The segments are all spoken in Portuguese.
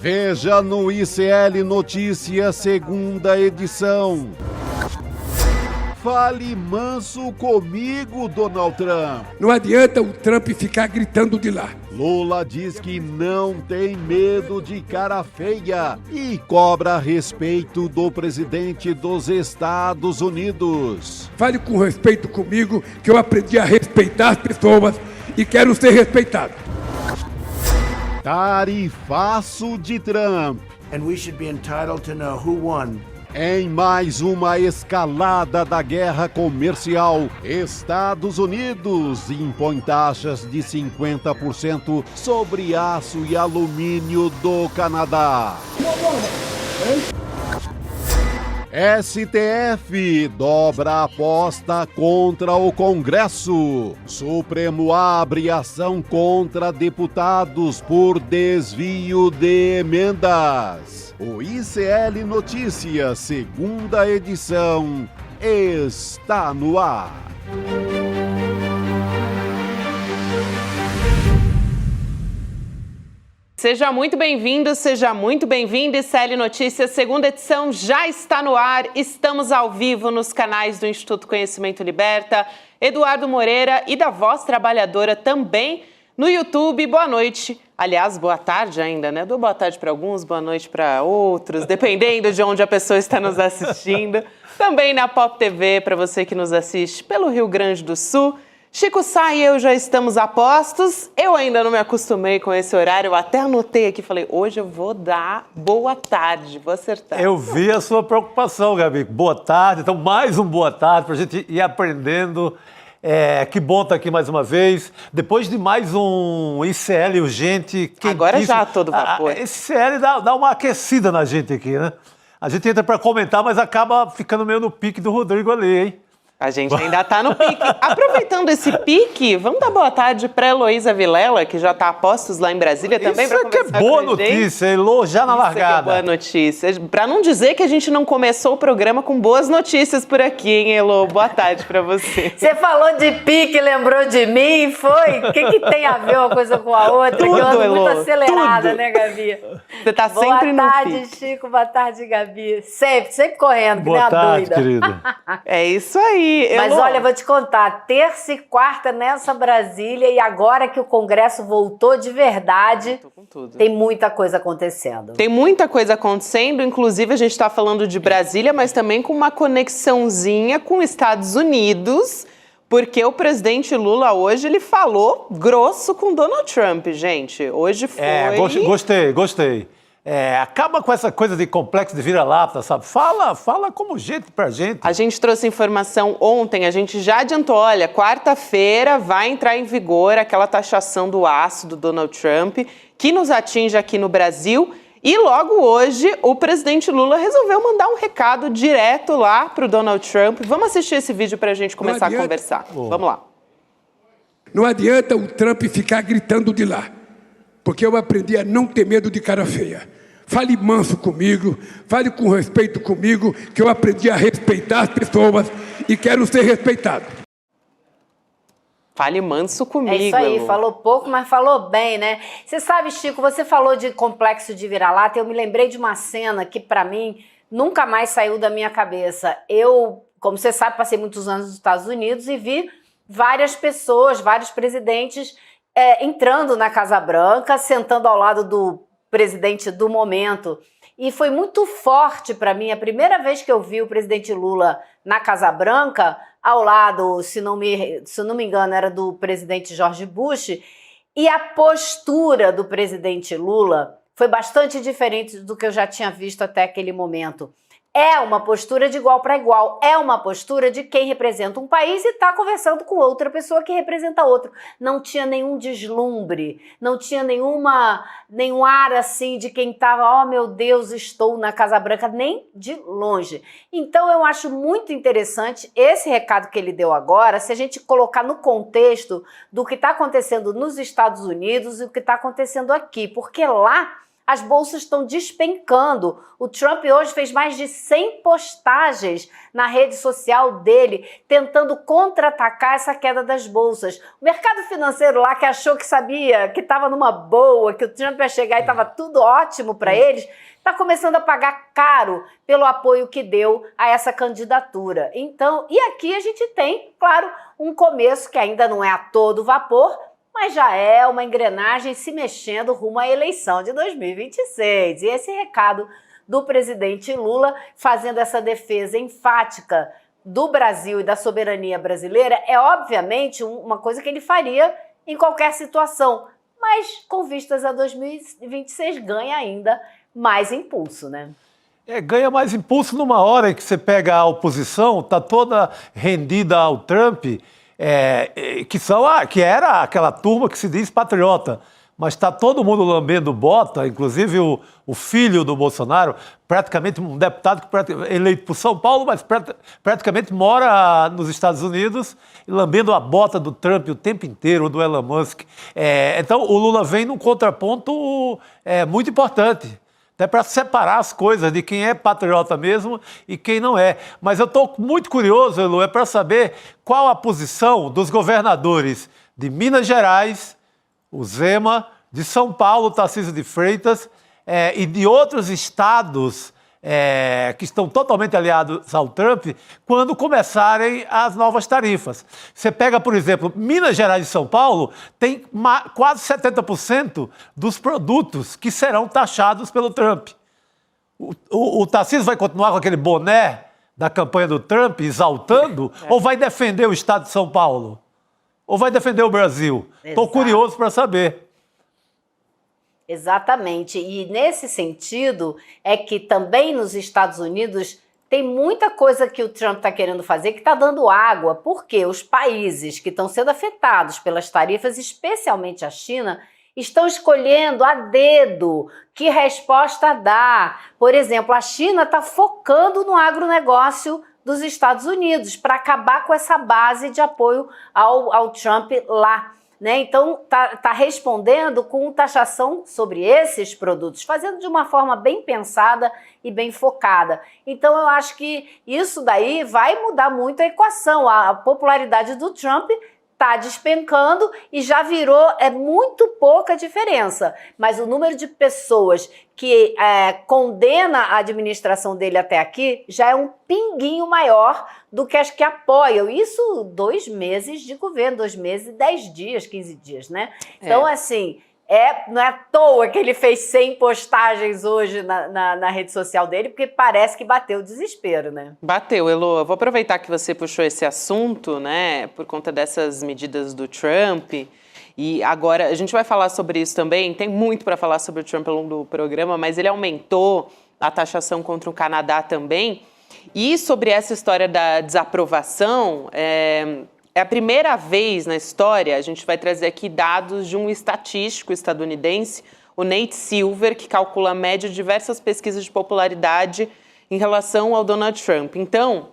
Veja no ICL Notícias, segunda edição. Fale manso comigo, Donald Trump. Não adianta o Trump ficar gritando de lá. Lula diz que não tem medo de cara feia e cobra respeito do presidente dos Estados Unidos. Fale com respeito comigo, que eu aprendi a respeitar as pessoas e quero ser respeitado. Tarifaço de Trump. And we should be entitled to know who won. Em mais uma escalada da guerra comercial, Estados Unidos impõe taxas de 50% sobre aço e alumínio do Canadá. STF dobra a aposta contra o Congresso. Supremo abre ação contra deputados por desvio de emendas. O ICL Notícias, segunda edição, está no ar. Seja muito bem-vindo, seja muito bem-vinda. ICL Notícias, segunda edição, já está no ar. Estamos ao vivo nos canais do Instituto Conhecimento Liberta, Eduardo Moreira e da Voz Trabalhadora também no YouTube. Boa noite. Aliás, boa tarde ainda, né? Dou boa tarde para alguns, boa noite para outros, dependendo de onde a pessoa está nos assistindo. Também na Pop TV, para você que nos assiste pelo Rio Grande do Sul. Chico Sá e eu já estamos a postos. Eu ainda não me acostumei com esse horário. Eu até anotei aqui, falei, hoje eu vou dar boa tarde, vou acertar. Eu vi a sua preocupação, Gabi. Boa tarde. Então, mais um boa tarde para a gente ir aprendendo. Que bom estar aqui mais uma vez. Depois de mais um ICL urgente. Agora já a todo vapor. Esse ICL dá uma aquecida na gente aqui, né? A gente entra para comentar, mas acaba ficando meio no pique do Rodrigo ali, hein? A gente ainda está no pique. Aproveitando esse pique, vamos dar boa tarde para Heloísa Vilela, que já está a postos lá em Brasília também. Isso que é boa notícia, Elô, já na largada. Isso que é boa notícia. Para não dizer que a gente não começou o programa com boas notícias por aqui, hein, Elô? Boa tarde para você. Você falou de pique, lembrou de mim, foi? O que tem a ver uma coisa com a outra? Tudo, que eu ando Elô, muito acelerada, tudo. Né, Gabi? Você está sempre no pique. Boa tarde, Chico. Boa tarde, Gabi. Sempre correndo, que nem a tarde, doida. Querido. É isso aí. Mas Elô, olha, vou te contar, terça e quarta nessa Brasília e agora que o Congresso voltou de verdade, tem muita coisa acontecendo. Tem muita coisa acontecendo, inclusive a gente está falando de Brasília, mas também com uma conexãozinha com os Estados Unidos, porque o presidente Lula hoje, ele falou grosso com Donald Trump, gente. Hoje foi... Gostei. Acaba com essa coisa de complexo de vira-lata, sabe? Fala como gente pra gente. A gente trouxe informação ontem, a gente já adiantou, olha, quarta-feira vai entrar em vigor aquela taxação do aço do Donald Trump, que nos atinge aqui no Brasil, e logo hoje o presidente Lula resolveu mandar um recado direto lá pro Donald Trump. Vamos assistir esse vídeo pra gente começar a conversar. Vamos lá. Não adianta o Trump ficar gritando de lá, porque eu aprendi a não ter medo de cara feia. Fale manso comigo, fale com respeito comigo, que eu aprendi a respeitar as pessoas e quero ser respeitado. Fale manso comigo, É isso aí, Elô. falou pouco, mas falou bem, né? Você sabe, Chico, você falou de complexo de vira-lata, eu me lembrei de uma cena que, pra mim, nunca mais saiu da minha cabeça. Eu, como você sabe, passei muitos anos nos Estados Unidos e vi várias pessoas, vários presidentes entrando na Casa Branca, sentando ao lado do presidente do momento. E foi muito forte para mim, a primeira vez que eu vi o presidente Lula na Casa Branca, ao lado, se não me engano, era do presidente George Bush, e a postura do presidente Lula foi bastante diferente do que eu já tinha visto até aquele momento. É uma postura de igual para igual, é uma postura de quem representa um país e está conversando com outra pessoa que representa outro. Não tinha nenhum deslumbre, não tinha nenhum ar assim de quem estava, oh meu Deus, estou na Casa Branca, nem de longe. Então eu acho muito interessante esse recado que ele deu agora, se a gente colocar no contexto do que está acontecendo nos Estados Unidos e o que está acontecendo aqui, porque lá As bolsas estão despencando. O Trump hoje fez mais de 100 postagens na rede social dele, tentando contra-atacar essa queda das bolsas. O mercado financeiro lá, que achou que sabia, que estava numa boa, que o Trump ia chegar e estava tudo ótimo para eles, está começando a pagar caro pelo apoio que deu a essa candidatura. Então, e aqui a gente tem, claro, um começo que ainda não é a todo vapor, mas já é uma engrenagem se mexendo rumo à eleição de 2026. E esse recado do presidente Lula, fazendo essa defesa enfática do Brasil e da soberania brasileira, é obviamente uma coisa que ele faria em qualquer situação, mas com vistas a 2026 ganha ainda mais impulso, né? Ganha mais impulso numa hora em que você pega a oposição, está toda rendida ao Trump, que era aquela turma que se diz patriota, mas está todo mundo lambendo bota, inclusive o filho do Bolsonaro, praticamente um deputado eleito por São Paulo, mas praticamente mora nos Estados Unidos, lambendo a bota do Trump o tempo inteiro, do Elon Musk. Então o Lula vem num contraponto muito importante, até para separar as coisas de quem é patriota mesmo e quem não é. Mas eu estou muito curioso, Elu, para saber qual a posição dos governadores de Minas Gerais, o Zema, de São Paulo, Tarcísio de Freitas, e de outros estados que estão totalmente aliados ao Trump, quando começarem as novas tarifas. Você pega, por exemplo, Minas Gerais e São Paulo, tem quase 70% dos produtos que serão taxados pelo Trump. O Tarcísio vai continuar com aquele boné da campanha do Trump, exaltando, ou vai defender o estado de São Paulo? Ou vai defender o Brasil? Estou curioso para saber. Exatamente. E nesse sentido é que também nos Estados Unidos tem muita coisa que o Trump está querendo fazer que está dando água, porque os países que estão sendo afetados pelas tarifas, especialmente a China, estão escolhendo a dedo que resposta dar. Por exemplo, a China está focando no agronegócio dos Estados Unidos para acabar com essa base de apoio ao Trump lá. Né? Então, tá respondendo com taxação sobre esses produtos, fazendo de uma forma bem pensada e bem focada. Então, eu acho que isso daí vai mudar muito a equação. A popularidade do Trump está despencando e já virou muito pouca diferença. Mas o número de pessoas que condena a administração dele até aqui já é um pinguinho maior do que as que apoiam. Isso 2 meses de governo, 2 meses e 10 dias, 15 dias, né? Então, assim, não é à toa que ele fez 100 postagens hoje na rede social dele, porque parece que bateu o desespero, né? Bateu, Elo. Eu vou aproveitar que você puxou esse assunto, né, por conta dessas medidas do Trump. E agora, a gente vai falar sobre isso também, tem muito para falar sobre o Trump ao longo do programa, mas ele aumentou a taxação contra o Canadá também. E sobre essa história da desaprovação, é a primeira vez na história, a gente vai trazer aqui dados de um estatístico estadunidense, o Nate Silver, que calcula a média de diversas pesquisas de popularidade em relação ao Donald Trump. Então,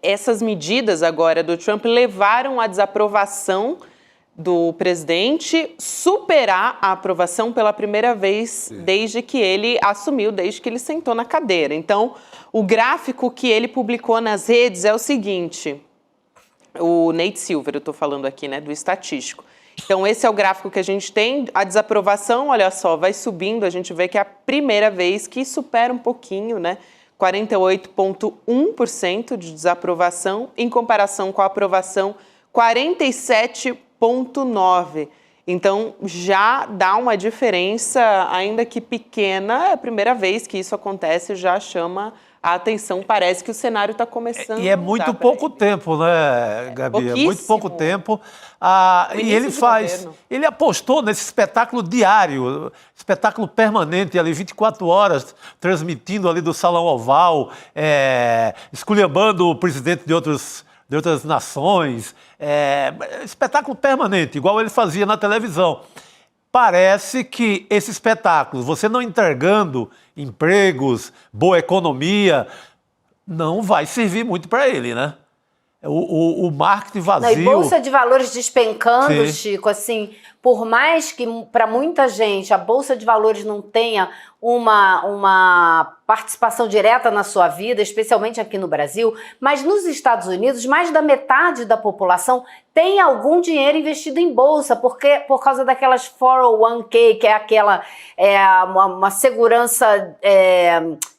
essas medidas agora do Trump levaram à desaprovação do presidente superar a aprovação pela primeira vez desde que ele assumiu, desde que ele sentou na cadeira. Então, o gráfico que ele publicou nas redes é o seguinte, o Nate Silver, eu estou falando aqui, né, do estatístico. Então, esse é o gráfico que a gente tem. A desaprovação, olha só, vai subindo, a gente vê que é a primeira vez que supera um pouquinho, né, 48,1% de desaprovação, em comparação com a aprovação, 47,9%. Então, já dá uma diferença, ainda que pequena, é a primeira vez que isso acontece, já chama a atenção. Parece que o cenário está começando. E é muito pouco tempo, né, Gabi? É muito pouco tempo. E ele apostou nesse espetáculo diário, espetáculo permanente ali, 24 horas, transmitindo ali do Salão Oval, esculhambando o presidente de outras nações, espetáculo permanente, igual ele fazia na televisão. Parece que esse espetáculo, você não entregando empregos, boa economia, não vai servir muito para ele, né? o marketing Não, e vazio. bolsa de valores despencando, Sim. Chico, assim, por mais que para muita gente a bolsa de valores não tenha uma participação direta na sua vida, especialmente aqui no Brasil, mas nos Estados Unidos, mais da metade da população tem algum dinheiro investido em bolsa, porque por causa daquelas 401k, que é aquela uma segurança...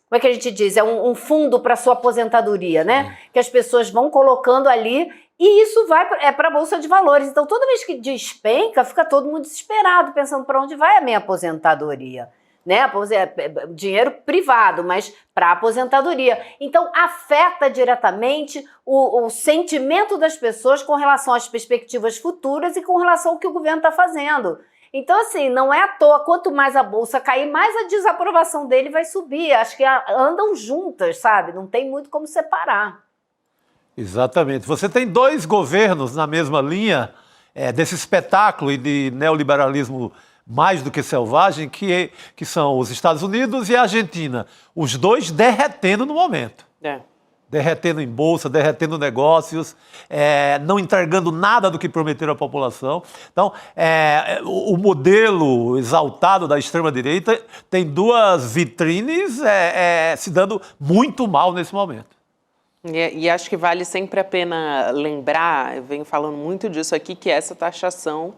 como é que a gente diz? É um fundo para sua aposentadoria, né? Que as pessoas vão colocando ali e isso vai para a Bolsa de Valores. Então, toda vez que despenca, fica todo mundo desesperado, pensando para onde vai a minha aposentadoria, né? Dinheiro privado, mas para aposentadoria. Então, afeta diretamente o sentimento das pessoas com relação às perspectivas futuras e com relação ao que o governo está fazendo. Então, assim, não é à toa, quanto mais a bolsa cair, mais a desaprovação dele vai subir. Acho que andam juntas, sabe? Não tem muito como separar. Exatamente. Você tem dois governos na mesma linha desse espetáculo e de neoliberalismo mais do que selvagem, que são os Estados Unidos e a Argentina. Os dois derretendo no momento. Derretendo em bolsa, derretendo negócios, não entregando nada do que prometeram à população. Então, o modelo exaltado da extrema-direita tem duas vitrines se dando muito mal nesse momento. E acho que vale sempre a pena lembrar, eu venho falando muito disso aqui, que essa taxação,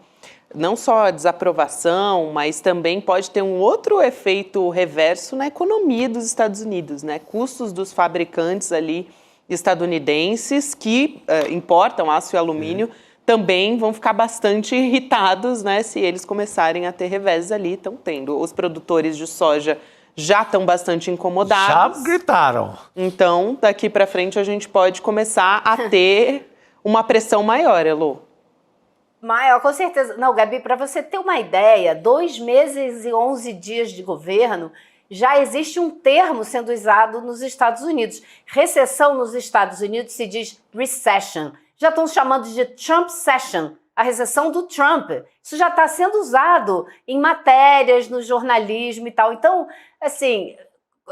não só a desaprovação, mas também pode ter um outro efeito reverso na economia dos Estados Unidos, né? Custos dos fabricantes ali estadunidenses que importam aço e alumínio também vão ficar bastante irritados, né? Se eles começarem a ter revés ali, estão tendo. Os produtores de soja já estão bastante incomodados. Já gritaram. Então, daqui para frente, a gente pode começar a ter uma pressão maior, Elô. Maior, com certeza. Não, Gabi, para você ter uma ideia, 2 meses e 11 dias de governo, já existe um termo sendo usado nos Estados Unidos. Recessão nos Estados Unidos se diz recession. Já estão chamando de Trumpsession, a recessão do Trump. Isso já está sendo usado em matérias, no jornalismo e tal. Então, assim,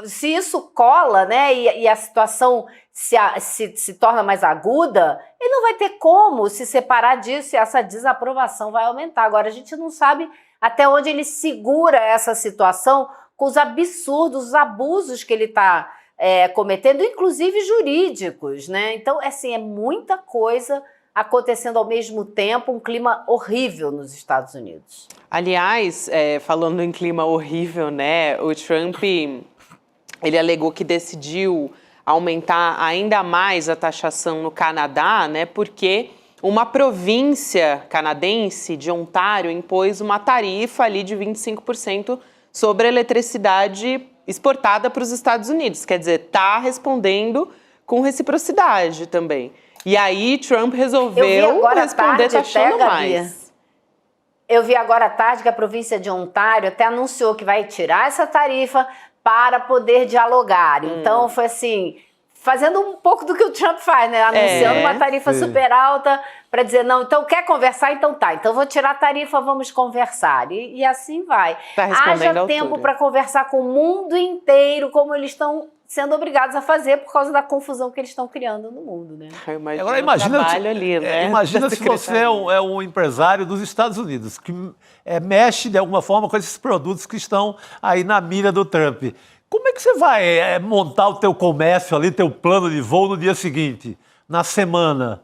se isso cola, né, e a situação se torna mais aguda, ele não vai ter como se separar disso e essa desaprovação vai aumentar. Agora, a gente não sabe até onde ele segura essa situação com os absurdos, os abusos que ele está cometendo, inclusive jurídicos, né? Então, assim, é muita coisa acontecendo ao mesmo tempo, um clima horrível nos Estados Unidos. Aliás, falando em clima horrível, né, o Trump, ele alegou que decidiu aumentar ainda mais a taxação no Canadá, né, porque uma província canadense de Ontário impôs uma tarifa ali de 25% sobre a eletricidade exportada para os Estados Unidos. Quer dizer, está respondendo com reciprocidade também. E aí Trump resolveu responder taxando mais. Eu vi agora à tarde que a província de Ontário até anunciou que vai tirar essa tarifa para poder dialogar. Então foi assim, fazendo um pouco do que o Trump faz, né? Anunciando uma tarifa super alta para dizer, não, então quer conversar? Então tá, então vou tirar a tarifa, vamos conversar. E assim vai. Haja tempo para conversar com o mundo inteiro, como eles estão sendo obrigados a fazer por causa da confusão que eles estão criando no mundo, né? Agora imagina, ali, né? Imagina se você é um empresário dos Estados Unidos, que mexe de alguma forma com esses produtos que estão aí na mira do Trump. Como é que você vai montar o teu comércio ali, teu plano de voo no dia seguinte, na semana?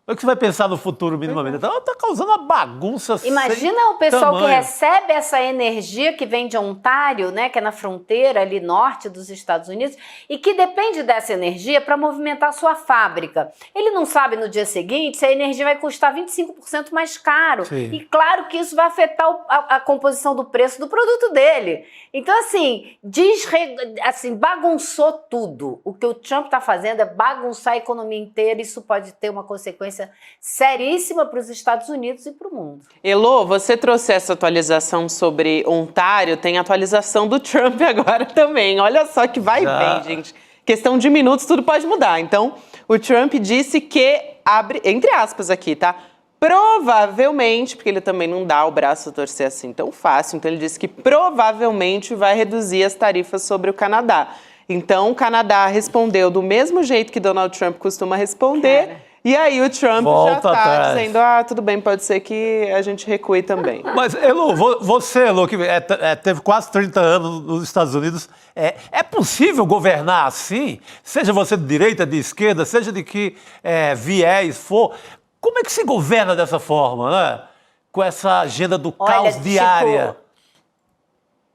Como é que você vai pensar no futuro minimamente? Então, está causando uma bagunça. Imagina o pessoal que recebe essa energia que vem de Ontário, né, que é na fronteira ali norte dos Estados Unidos, e que depende dessa energia para movimentar a sua fábrica. Ele não sabe no dia seguinte se a energia vai custar 25% mais caro. Sim. E claro que isso vai afetar a composição do preço do produto dele. Então, assim, bagunçou tudo. O que o Trump está fazendo é bagunçar a economia inteira. Isso pode ter uma consequência seríssima para os Estados Unidos e para o mundo. Elô, você trouxe essa atualização sobre Ontário, tem atualização do Trump agora também. Olha só que vai e vem, gente. Questão de minutos, tudo pode mudar. Então, o Trump disse que, abre, entre aspas aqui, tá? Provavelmente, porque ele também não dá o braço a torcer assim tão fácil, então ele disse que provavelmente vai reduzir as tarifas sobre o Canadá. Então, o Canadá respondeu do mesmo jeito que Donald Trump costuma responder, E aí o Trump Volta já está atrás. dizendo, tudo bem, pode ser que a gente recue também. Mas, Elu, você, Elu, que teve quase 30 anos nos Estados Unidos, é possível governar assim? Seja você de direita, de esquerda, seja de que viés for. Como é que se governa dessa forma, né? Com essa agenda do caos diária?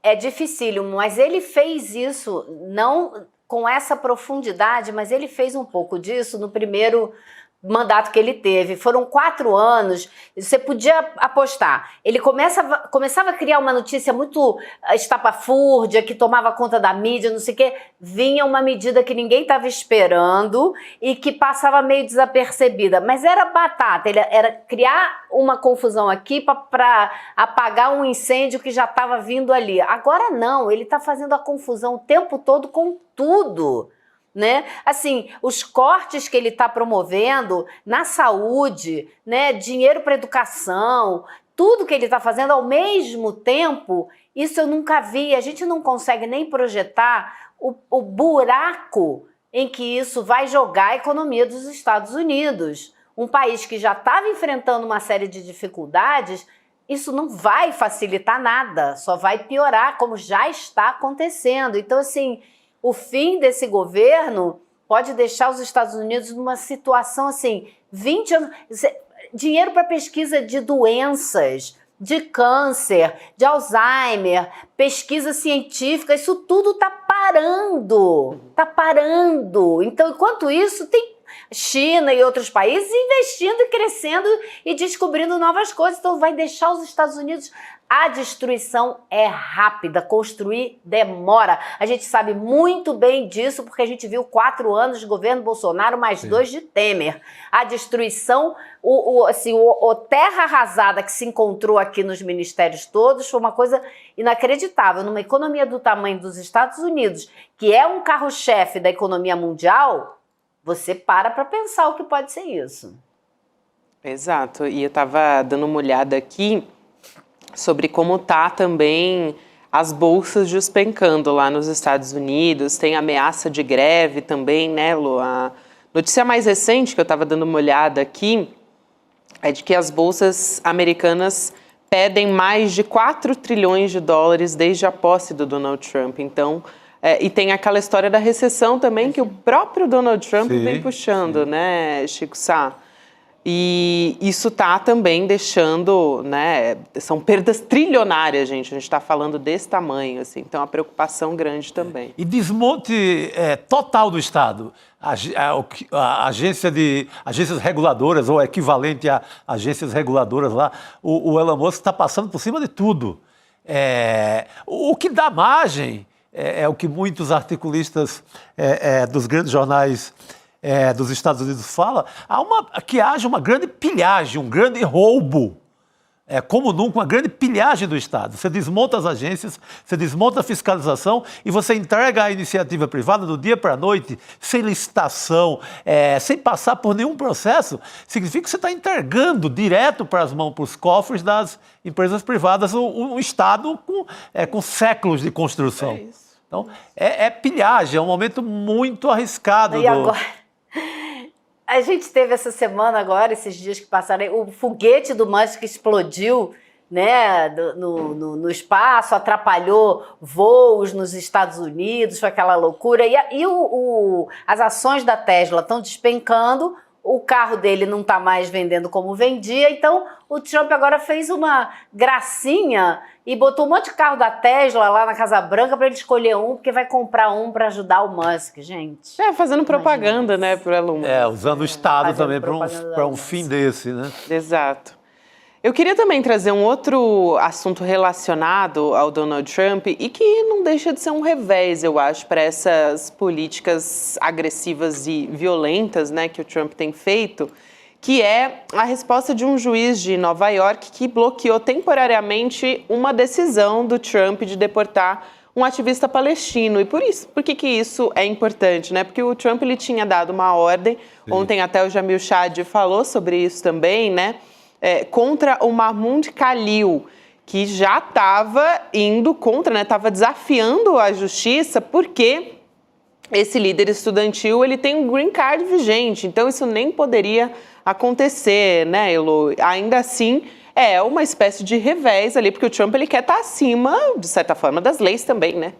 É dificílimo, mas ele fez isso, não com essa profundidade, mas ele fez um pouco disso no primeiro mandato que ele teve. Foram 4 anos, você podia apostar. Ele começava a criar uma notícia muito estapafúrdia, que tomava conta da mídia, não sei o quê. Vinha uma medida que ninguém estava esperando e que passava meio desapercebida. Mas era batata, era criar uma confusão aqui para apagar um incêndio que já estava vindo ali. Agora não, ele está fazendo a confusão o tempo todo com tudo. Né? Assim, os cortes que ele está promovendo na saúde, né? Dinheiro para educação, tudo que ele está fazendo ao mesmo tempo, isso eu nunca vi. A gente não consegue nem projetar o buraco em que isso vai jogar a economia dos Estados Unidos. Um país que já estava enfrentando uma série de dificuldades, isso não vai facilitar nada, só vai piorar, como já está acontecendo. Então, assim, o fim desse governo pode deixar os Estados Unidos numa situação assim, 20 anos, dinheiro para pesquisa de doenças, de câncer, de Alzheimer, pesquisa científica, isso tudo está parando, está parando. Então, enquanto isso, tem China e outros países investindo e crescendo e descobrindo novas coisas, então vai deixar os Estados Unidos. A destruição é rápida, construir demora. A gente sabe muito bem disso porque a gente viu 4 anos de governo Bolsonaro mais 2 de Temer. A destruição, o terra arrasada que se encontrou aqui nos ministérios todos foi uma coisa inacreditável. Numa economia do tamanho dos Estados Unidos, que é um carro-chefe da economia mundial, você para pensar o que pode ser isso. Exato, e eu estava dando uma olhada aqui sobre como tá também as bolsas despencando lá nos Estados Unidos, tem ameaça de greve também, né, Lu? A notícia mais recente que eu estava dando uma olhada aqui é de que as bolsas americanas pedem mais de 4 trilhões de dólares desde a posse do Donald Trump. Então, e tem aquela história da recessão também que o próprio Donald Trump vem puxando, né, Chico Sá? E isso está também deixando, né, são perdas trilionárias, gente, a gente está falando desse tamanho, assim, então é uma preocupação grande também. E desmonte total do Estado. A agências reguladoras, ou equivalente a agências reguladoras lá, o Elon Musk está passando por cima de tudo. O que dá margem é o que muitos articulistas dos grandes jornais dos Estados Unidos falam, que haja uma grande pilhagem, um grande roubo, como nunca, uma grande pilhagem do Estado. Você desmonta as agências, você desmonta a fiscalização e você entrega à iniciativa privada do dia para a noite, sem licitação, sem passar por nenhum processo. Significa que você está entregando direto para os cofres das empresas privadas um Estado com séculos de construção. É isso. Então, pilhagem, é um momento muito arriscado. E agora, a gente teve essa semana agora, esses dias que passaram, o foguete do Musk explodiu, né, no espaço, atrapalhou voos nos Estados Unidos, foi aquela loucura. E as ações da Tesla estão despencando, o carro dele não está mais vendendo como vendia, então o Trump agora fez uma gracinha e botou um monte de carro da Tesla lá na Casa Branca para ele escolher um, porque vai comprar um para ajudar o Musk, gente. Fazendo propaganda, né, pro Elon Musk. Usando o Estado também para um fim desse, né? Exato. Eu queria também trazer um outro assunto relacionado ao Donald Trump e que não deixa de ser um revés, eu acho, para essas políticas agressivas e violentas, né, que o Trump tem feito, que é a resposta de um juiz de Nova York que bloqueou temporariamente uma decisão do Trump de deportar um ativista palestino. E por que isso é importante, né? Porque o Trump ele tinha dado uma ordem, ontem até o Jamil Chad falou sobre isso também, né? Contra o Mahmoud Khalil, que já estava indo contra, né? Estava desafiando a justiça porque esse líder estudantil, ele tem um green card vigente, então isso nem poderia acontecer, né, Elo? Ainda assim, é uma espécie de revés ali, porque o Trump, ele quer estar acima, de certa forma, das leis também, né?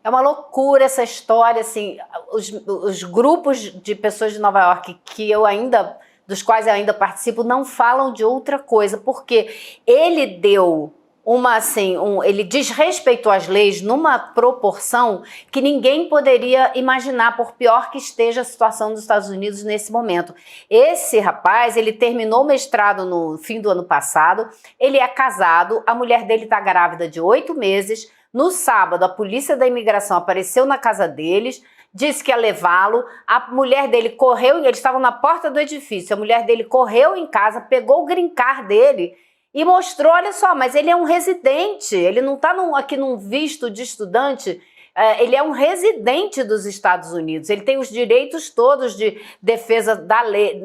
É uma loucura essa história, assim, os grupos de pessoas de Nova York dos quais eu ainda participo, não falam de outra coisa, porque ele deu ele desrespeitou as leis numa proporção que ninguém poderia imaginar, por pior que esteja a situação dos Estados Unidos nesse momento. Esse rapaz, ele terminou o mestrado no fim do ano passado, ele é casado, a mulher dele está grávida de 8 meses, no sábado a polícia da imigração apareceu na casa deles, disse que ia levá-lo, a mulher dele correu, eles estavam na porta do edifício, a mulher dele correu em casa, pegou o green card dele e mostrou, olha só, mas ele é um residente, ele não está aqui num visto de estudante, ele é um residente dos Estados Unidos, ele tem os direitos todos de defesa da lei,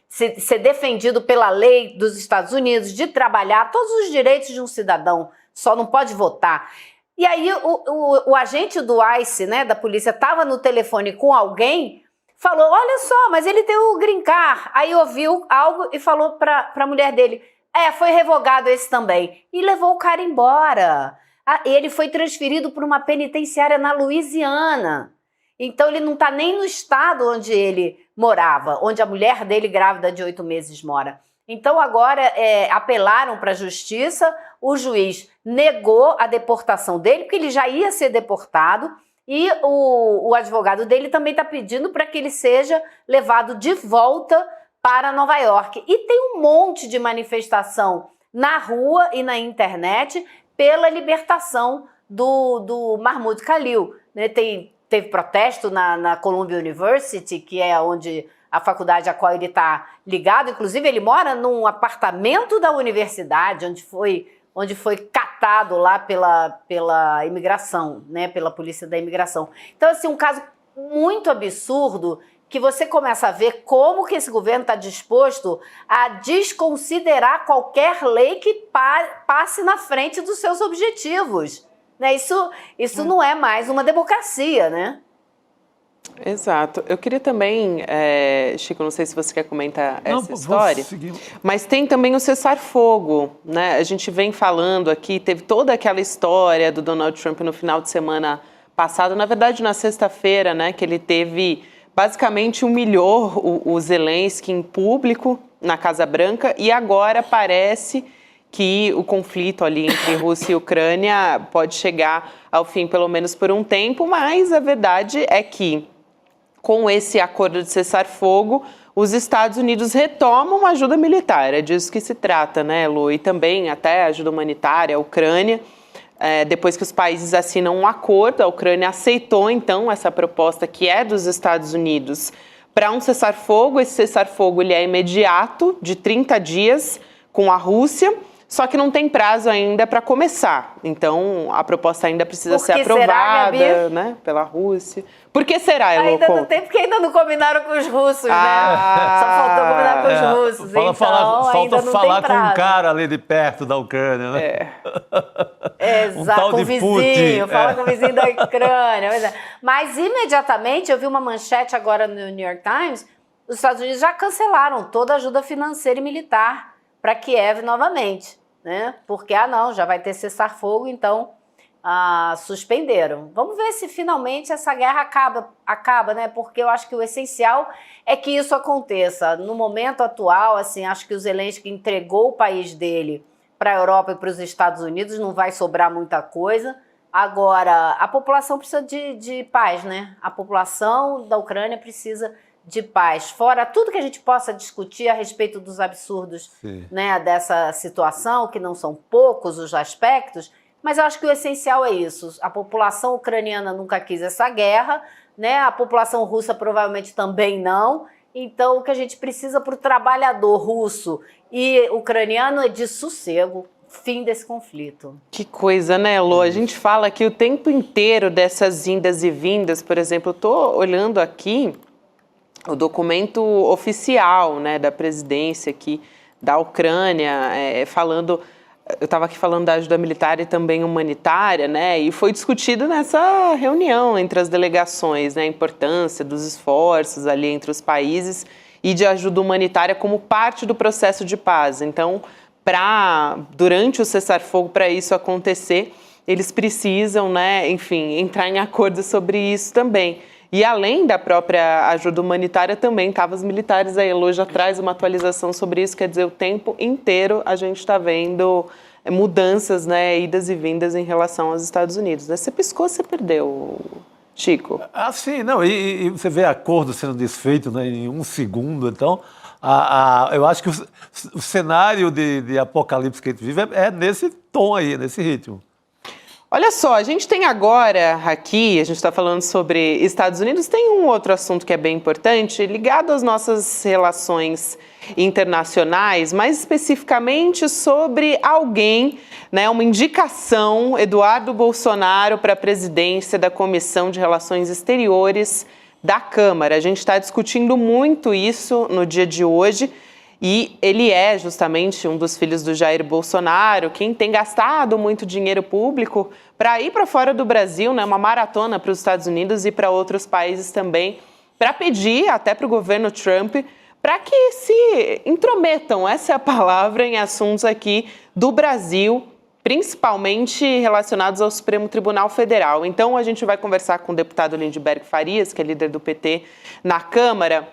ser defendido pela lei dos Estados Unidos, de trabalhar, todos os direitos de um cidadão, só não pode votar. E aí o agente do ICE, né, da polícia, estava no telefone com alguém, falou, olha só, mas ele tem o green card. Aí ouviu algo e falou para a mulher dele, foi revogado esse também. E levou o cara embora. Ele foi transferido para uma penitenciária na Louisiana. Então ele não está nem no estado onde ele morava, onde a mulher dele, grávida de 8 meses, mora. Então agora apelaram para a justiça, o juiz negou a deportação dele, porque ele já ia ser deportado, e o advogado dele também está pedindo para que ele seja levado de volta para Nova York. E tem um monte de manifestação na rua e na internet pela libertação do Mahmoud Khalil, né? Teve protesto na Columbia University, que é onde a faculdade a qual ele está ligado. Inclusive, ele mora num apartamento da universidade, onde foi catado lá pela imigração, né, pela polícia da imigração. Então, assim, um caso muito absurdo, que você começa a ver como que esse governo está disposto a desconsiderar qualquer lei que passe na frente dos seus objetivos. Né? Isso não é mais uma democracia, né? Exato. Eu queria também, Chico, não sei se você quer comentar essa história, mas tem também o cessar-fogo, né? A gente vem falando aqui, teve toda aquela história do Donald Trump no final de semana passado, na verdade na sexta-feira, né, que ele basicamente humilhou o Zelensky em público na Casa Branca, e agora parece que o conflito ali entre Rússia e Ucrânia pode chegar ao fim, pelo menos por um tempo, mas a verdade é que, com esse acordo de cessar-fogo, os Estados Unidos retomam a ajuda militar, é disso que se trata, né, Lu? E também até ajuda humanitária à Ucrânia. Depois que os países assinam um acordo, a Ucrânia aceitou, então, essa proposta que é dos Estados Unidos para um cessar-fogo. Esse cessar-fogo ele é imediato, de 30 dias, com a Rússia, só que não tem prazo ainda para começar. Então, a proposta ainda precisa ser aprovada, né, pela Rússia. Por que será, Elô? Ainda não tem, porque ainda não combinaram com os russos, né? Só faltou combinar com os russos. Falta falar com um cara ali de perto da Ucrânia, né? Exato, com o vizinho. Fala com o vizinho da Ucrânia. Mas, imediatamente, eu vi uma manchete agora no New York Times, os Estados Unidos já cancelaram toda a ajuda financeira e militar para Kiev novamente, né? Porque, já vai ter cessar-fogo, então suspenderam. Vamos ver se finalmente essa guerra acaba, né? Porque eu acho que o essencial é que isso aconteça. No momento atual, assim, acho que o Zelensky entregou o país dele para a Europa e para os Estados Unidos, não vai sobrar muita coisa. Agora, a população precisa de paz, né? A população da Ucrânia precisa de paz. Fora tudo que a gente possa discutir a respeito dos absurdos, né, dessa situação, que não são poucos os aspectos, mas eu acho que o essencial é isso. A população ucraniana nunca quis essa guerra, né? A população russa provavelmente também não. Então, o que a gente precisa para o trabalhador russo e ucraniano é de sossego, fim desse conflito. Que coisa, né, Lô? A gente fala aqui o tempo inteiro dessas indas e vindas. Por exemplo, eu estou olhando aqui o documento oficial, né, da presidência aqui da Ucrânia, falando eu estava aqui falando da ajuda militar e também humanitária, né? E foi discutido nessa reunião entre as delegações, né? A importância dos esforços ali entre os países e de ajuda humanitária como parte do processo de paz. Então, durante o cessar-fogo, para isso acontecer, eles precisam, né, enfim, entrar em acordo sobre isso também. E além da própria ajuda humanitária, também estavam os militares. A Elo já traz uma atualização sobre isso, quer dizer, o tempo inteiro a gente está vendo mudanças, né, idas e vindas em relação aos Estados Unidos. Você piscou, você perdeu, Chico. Sim, não, e você vê acordo sendo desfeito, né, em um segundo, então eu acho que o cenário de apocalipse que a gente vive é nesse tom aí, nesse ritmo. Olha só, a gente tem agora aqui, a gente está falando sobre Estados Unidos, tem um outro assunto que é bem importante, ligado às nossas relações internacionais, mais especificamente sobre alguém, né, uma indicação, Eduardo Bolsonaro para a presidência da Comissão de Relações Exteriores da Câmara. A gente está discutindo muito isso no dia de hoje. E ele é justamente um dos filhos do Jair Bolsonaro, quem tem gastado muito dinheiro público para ir para fora do Brasil, né, uma maratona para os Estados Unidos e para outros países também, para pedir até para o governo Trump para que se intrometam, essa é a palavra, em assuntos aqui do Brasil, principalmente relacionados ao Supremo Tribunal Federal. Então a gente vai conversar com o deputado Lindbergh Farias, que é líder do PT na Câmara.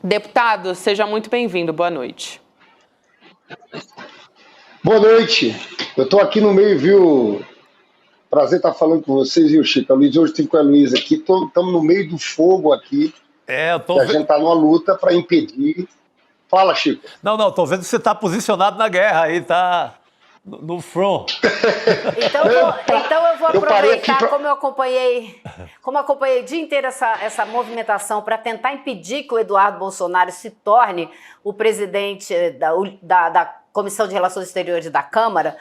Deputado, seja muito bem-vindo. Boa noite. Boa noite. Eu estou aqui no meio, viu? Prazer estar falando com vocês, viu, Chico? A Luiz, hoje estou com a Luiz aqui. Estamos no meio do fogo aqui. Eu a gente está numa luta para impedir. Fala, Chico. Não, estou vendo que você está posicionado na guerra aí, tá no front. Então eu vou aproveitar, como eu acompanhei o dia inteiro essa movimentação para tentar impedir que o Eduardo Bolsonaro se torne o presidente da Comissão de Relações Exteriores da Câmara,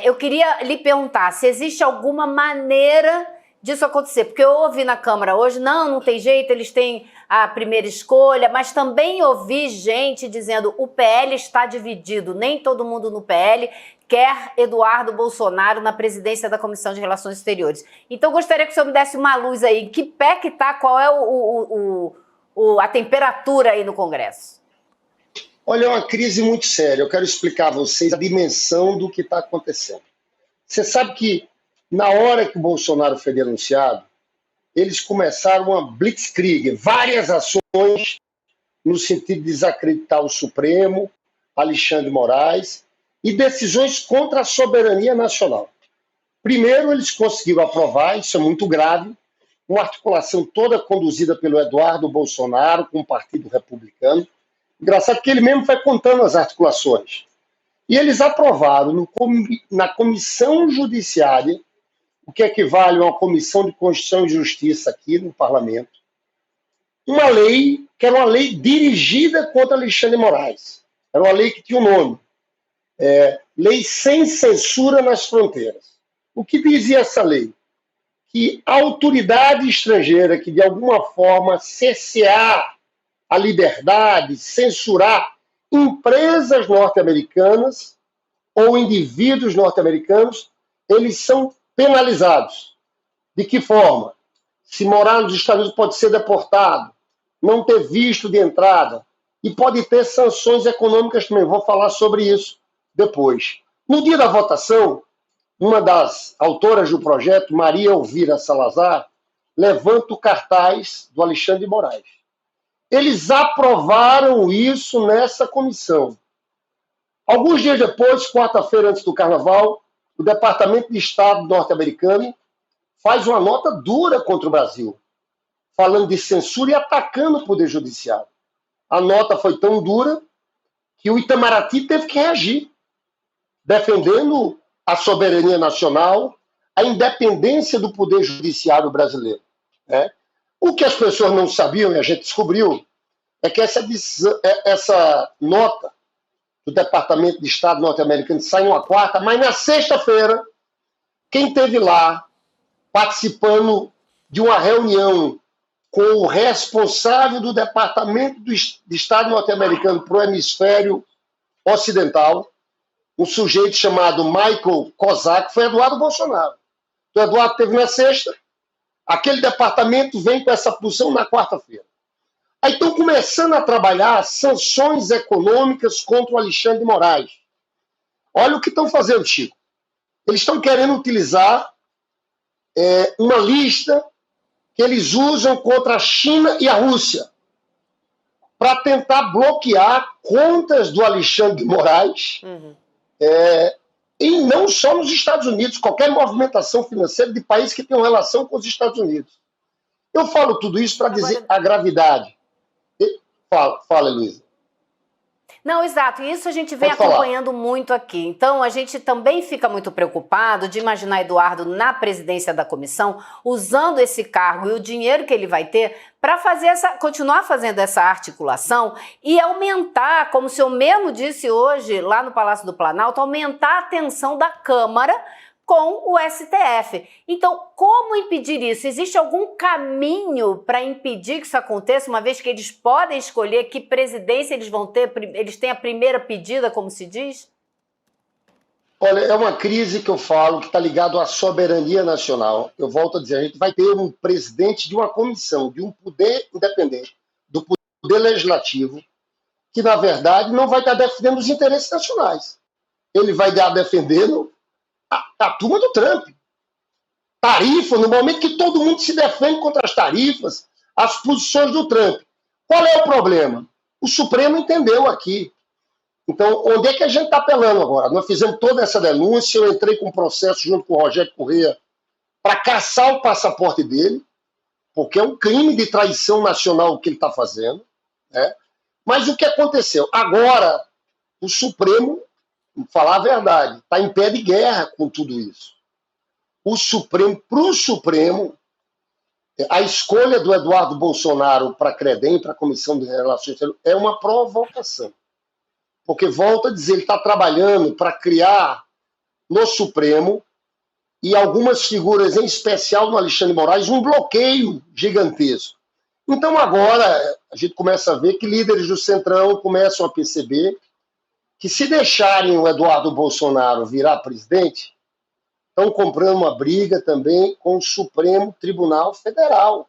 eu queria lhe perguntar se existe alguma maneira disso acontecer, porque eu ouvi na Câmara hoje, não tem jeito, eles têm a primeira escolha, mas também ouvi gente dizendo o PL está dividido, nem todo mundo no PL quer Eduardo Bolsonaro na presidência da Comissão de Relações Exteriores. Então, gostaria que o senhor me desse uma luz aí. Em que pé que está? Qual é a temperatura aí no Congresso? Olha, é uma crise muito séria. Eu quero explicar a vocês a dimensão do que está acontecendo. Você sabe que, na hora que o Bolsonaro foi denunciado, eles começaram uma blitzkrieg, várias ações no sentido de desacreditar o Supremo, Alexandre de Moraes, e decisões contra a soberania nacional. Primeiro, eles conseguiram aprovar, isso é muito grave, uma articulação toda conduzida pelo Eduardo Bolsonaro com o Partido Republicano. Engraçado que ele mesmo foi contando as articulações. E eles aprovaram na Comissão Judiciária, o que equivale a uma Comissão de Constituição e Justiça aqui no Parlamento, uma lei que era uma lei dirigida contra Alexandre de Moraes. Era uma lei que tinha um nome. Lei sem censura nas fronteiras. O que dizia essa lei? Que a autoridade estrangeira que de alguma forma cercear a liberdade, censurar empresas norte-americanas ou indivíduos norte-americanos, eles são penalizados. De que forma? Se morar nos Estados Unidos pode ser deportado, não ter visto de entrada e pode ter sanções econômicas também. Vou falar sobre isso depois. No dia da votação, uma das autoras do projeto, Maria Elvira Salazar, levanta o cartaz do Alexandre de Moraes. Eles aprovaram isso nessa comissão. Alguns dias depois, quarta-feira antes do Carnaval, o Departamento de Estado norte-americano faz uma nota dura contra o Brasil, falando de censura e atacando o Poder Judiciário. A nota foi tão dura que o Itamaraty teve que reagir, defendendo a soberania nacional, a independência do Poder Judiciário brasileiro. Né? O que as pessoas não sabiam, e a gente descobriu, é que essa nota do Departamento de Estado norte-americano sai uma quarta, mas na sexta-feira, quem esteve lá participando de uma reunião com o responsável do Departamento de Estado norte-americano para o hemisfério ocidental, um sujeito chamado Michael Kozak, foi Eduardo Bolsonaro. Então, Eduardo teve na sexta, aquele departamento vem com essa posição na quarta-feira. Aí estão começando a trabalhar sanções econômicas contra o Alexandre de Moraes. Olha o que estão fazendo, Chico. Eles estão querendo utilizar uma lista que eles usam contra a China e a Rússia para tentar bloquear contas do Alexandre de Moraes, e não só nos Estados Unidos, qualquer movimentação financeira de país que tenha relação com os Estados Unidos. Eu falo tudo isso para dizer a gravidade. Fala, Luísa. Não, exato. Isso a gente vem acompanhando muito aqui. Então, a gente também fica muito preocupado de imaginar Eduardo na presidência da comissão, usando esse cargo e o dinheiro que ele vai ter para continuar fazendo essa articulação e aumentar, como o senhor mesmo disse hoje lá no Palácio do Planalto, aumentar a atenção da Câmara com o STF. Então, como impedir isso? Existe algum caminho para impedir que isso aconteça, uma vez que eles podem escolher que presidência eles vão ter, eles têm a primeira pedida, como se diz? Olha, é uma crise que eu falo que está ligado à soberania nacional. Eu volto a dizer, a gente vai ter um presidente de uma comissão, de um poder independente, do poder legislativo, que, na verdade, não vai estar defendendo os interesses nacionais. Ele vai estar defendendo a turma do Trump. Tarifa, no momento que todo mundo se defende contra as tarifas, as posições do Trump. Qual é o problema? O Supremo entendeu aqui. Então, onde é que a gente está apelando agora? Nós fizemos toda essa denúncia, eu entrei com um processo junto com o Rogério Corrêa para caçar o passaporte dele, porque é um crime de traição nacional o que ele está fazendo. Né? Mas o que aconteceu? Agora, o Supremo, falar a verdade, está em pé de guerra com tudo isso. Para o Supremo, a escolha do Eduardo Bolsonaro para a CREDEM, para a Comissão de Relações Exteriores, é uma provocação. Porque, volta a dizer, ele está trabalhando para criar no Supremo e algumas figuras, em especial no Alexandre de Moraes, um bloqueio gigantesco. Então, agora, a gente começa a ver que líderes do Centrão começam a perceber que, se deixarem o Eduardo Bolsonaro virar presidente, estão comprando uma briga também com o Supremo Tribunal Federal.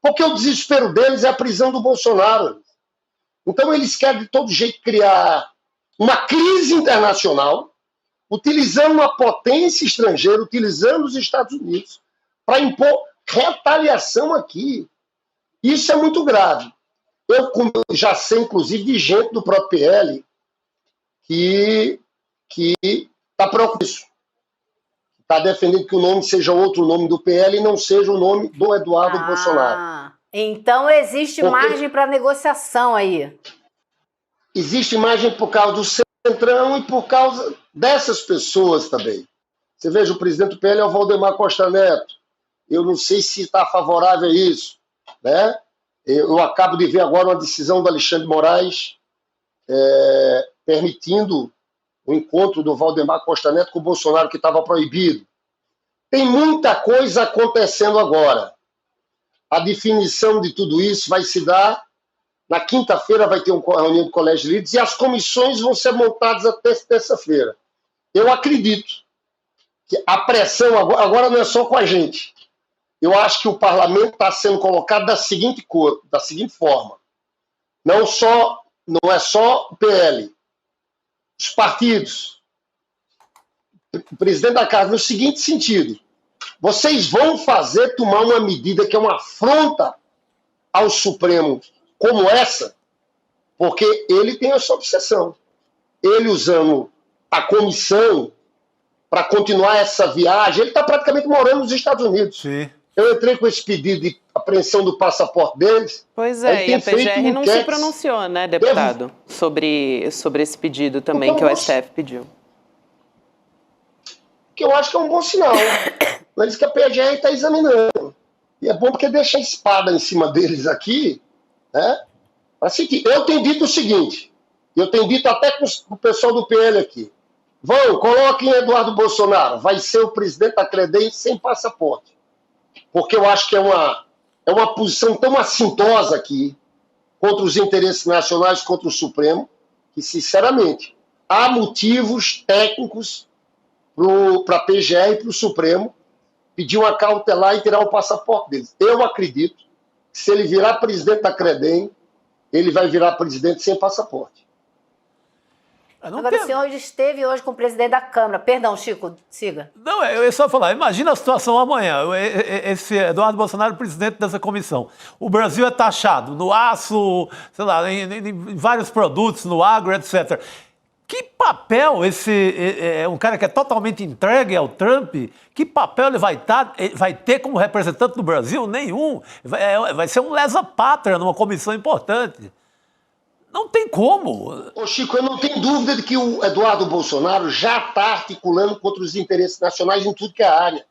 Porque o desespero deles é a prisão do Bolsonaro. Então, eles querem, de todo jeito, criar uma crise internacional, utilizando uma potência estrangeira, utilizando os Estados Unidos, para impor retaliação aqui. Isso é muito grave. Eu já sei, inclusive, de gente do próprio PL que está preocupado com isso. Está defendendo que o nome seja outro nome do PL e não seja o nome do Eduardo Bolsonaro. Então existe margem para negociação aí. Existe margem por causa do Centrão e por causa dessas pessoas também. Você veja, o presidente do PL é o Valdemar Costa Neto. Eu não sei se está favorável a isso. Né? Eu acabo de ver agora uma decisão do Alexandre de Moraes permitindo o encontro do Valdemar Costa Neto com o Bolsonaro, que estava proibido. Tem muita coisa acontecendo agora. A definição de tudo isso vai se dar na quinta-feira, vai ter uma reunião do Colégio de Líderes e as comissões vão ser montadas até terça-feira. Eu acredito que a pressão agora não é só com a gente. Eu acho que o parlamento está sendo colocado da seguinte forma. Não é só o PL. Os partidos. O presidente da Casa, no seguinte sentido: vocês vão tomar uma medida que é uma afronta ao Supremo como essa, porque ele tem essa obsessão. Ele usando a comissão para continuar essa viagem, ele está praticamente morando nos Estados Unidos. Sim. Eu entrei com esse pedido de apreensão do passaporte deles. Pois é, e a PGR não se pronunciou, né, deputado, sobre esse pedido também que o STF pediu. Que eu acho que é um bom sinal. Mas que a PGR está examinando. E é bom porque deixa a espada em cima deles aqui, né? Assim que eu tenho dito o seguinte, eu tenho dito até com o pessoal do PL aqui: coloquem Eduardo Bolsonaro, vai ser o presidente da CREDEM sem passaporte. Porque eu acho que é uma posição tão assintosa aqui contra os interesses nacionais, contra o Supremo, que, sinceramente, há motivos técnicos para a PGR e para o Supremo pedir uma cautelar e tirar o passaporte deles. Eu acredito que se ele virar presidente da CREDEM, ele vai virar presidente sem passaporte. Agora, o senhor esteve hoje com o presidente da Câmara. Perdão, Chico, siga. Não, eu ia só falar, imagina a situação amanhã, esse Eduardo Bolsonaro, presidente dessa comissão. O Brasil é taxado no aço, sei lá, em vários produtos, no agro, etc. Que papel um cara que é totalmente entregue ao Trump, que papel ele vai ter como representante do Brasil? Nenhum. Vai ser um lesa-pátria numa comissão importante. Não tem como. Ô Chico, eu não tenho dúvida de que o Eduardo Bolsonaro já está articulando contra os interesses nacionais em tudo que é área.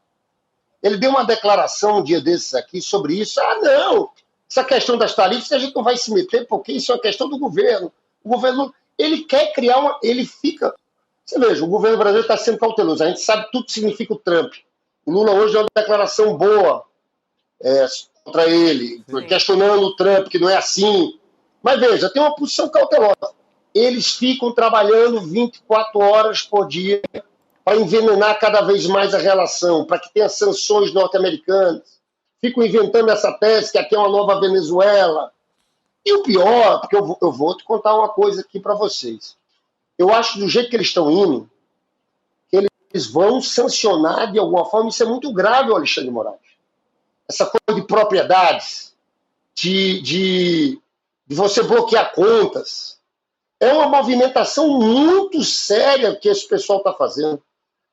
Ele deu uma declaração um dia desses aqui sobre isso. Não, essa questão das tarifas a gente não vai se meter porque isso é uma questão do governo. O governo, ele quer criar uma... Ele fica... Você veja, o governo brasileiro está sendo cauteloso. A gente sabe tudo que significa o Trump. O Lula hoje deu uma declaração boa contra ele, questionando o Trump, que não é assim. Mas veja, tem uma posição cautelosa. Eles ficam trabalhando 24 horas por dia para envenenar cada vez mais a relação, para que tenha sanções norte-americanas. Ficam inventando essa tese que aqui é uma nova Venezuela. E o pior, porque eu vou te contar uma coisa aqui para vocês. Eu acho que do jeito que eles estão indo, que eles vão sancionar de alguma forma. Isso é muito grave, Alexandre Moraes. Essa coisa de propriedades, de você bloquear contas. É uma movimentação muito séria que esse pessoal está fazendo.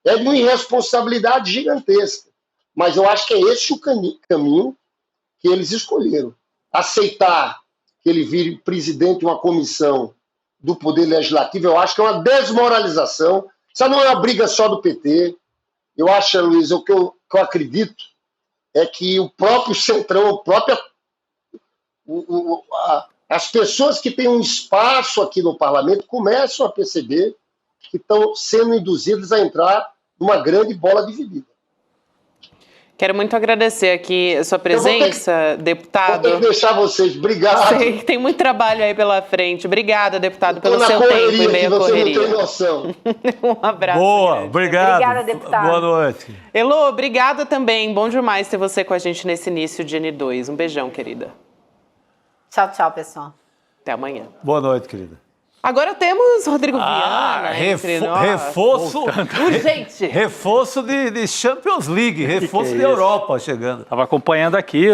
É de uma irresponsabilidade gigantesca. Mas eu acho que é esse o caminho que eles escolheram. Aceitar que ele vire presidente de uma comissão do Poder Legislativo, eu acho que é uma desmoralização. Isso não é uma briga só do PT. Eu acho, Luiz, o que eu acredito é que o próprio Centrão, as pessoas que têm um espaço aqui no parlamento começam a perceber que estão sendo induzidas a entrar numa grande bola dividida. Quero muito agradecer aqui a sua presença, deputado. Vou deixar vocês. Obrigado. Sei que tem muito trabalho aí pela frente. Obrigada, deputado, pelo seu tempo e meia correria. Você não tem noção. Um abraço. Boa, obrigado. Obrigada, deputado. Boa noite. Elô, obrigada também. Bom demais ter você com a gente nesse início de N2. Um beijão, querida. Tchau, tchau, pessoal. Até amanhã. Boa noite, querida. Agora temos Rodrigo Viana entre nós. Reforço. Urgente. Reforço de Champions League, reforço de Europa chegando. Estava acompanhando aqui,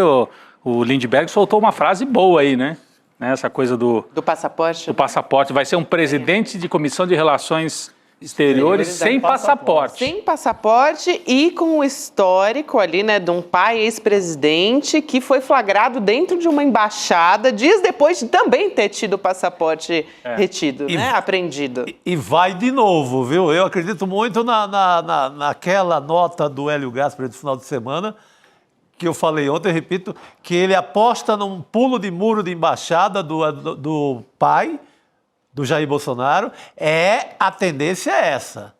o Lindbergh soltou uma frase boa aí, né? Essa coisa do passaporte. Do passaporte. Vai ser um presidente de comissão de relações exteriores sem passaporte. Sem passaporte e com o histórico ali, né, de um pai ex-presidente que foi flagrado dentro de uma embaixada dias depois de também ter tido o passaporte retido, apreendido. E vai de novo, viu? Eu acredito muito naquela nota do Hélio Gaspari do final de semana, que eu falei ontem, repito, que ele aposta num pulo de muro de embaixada do pai, do Jair Bolsonaro. A tendência é essa.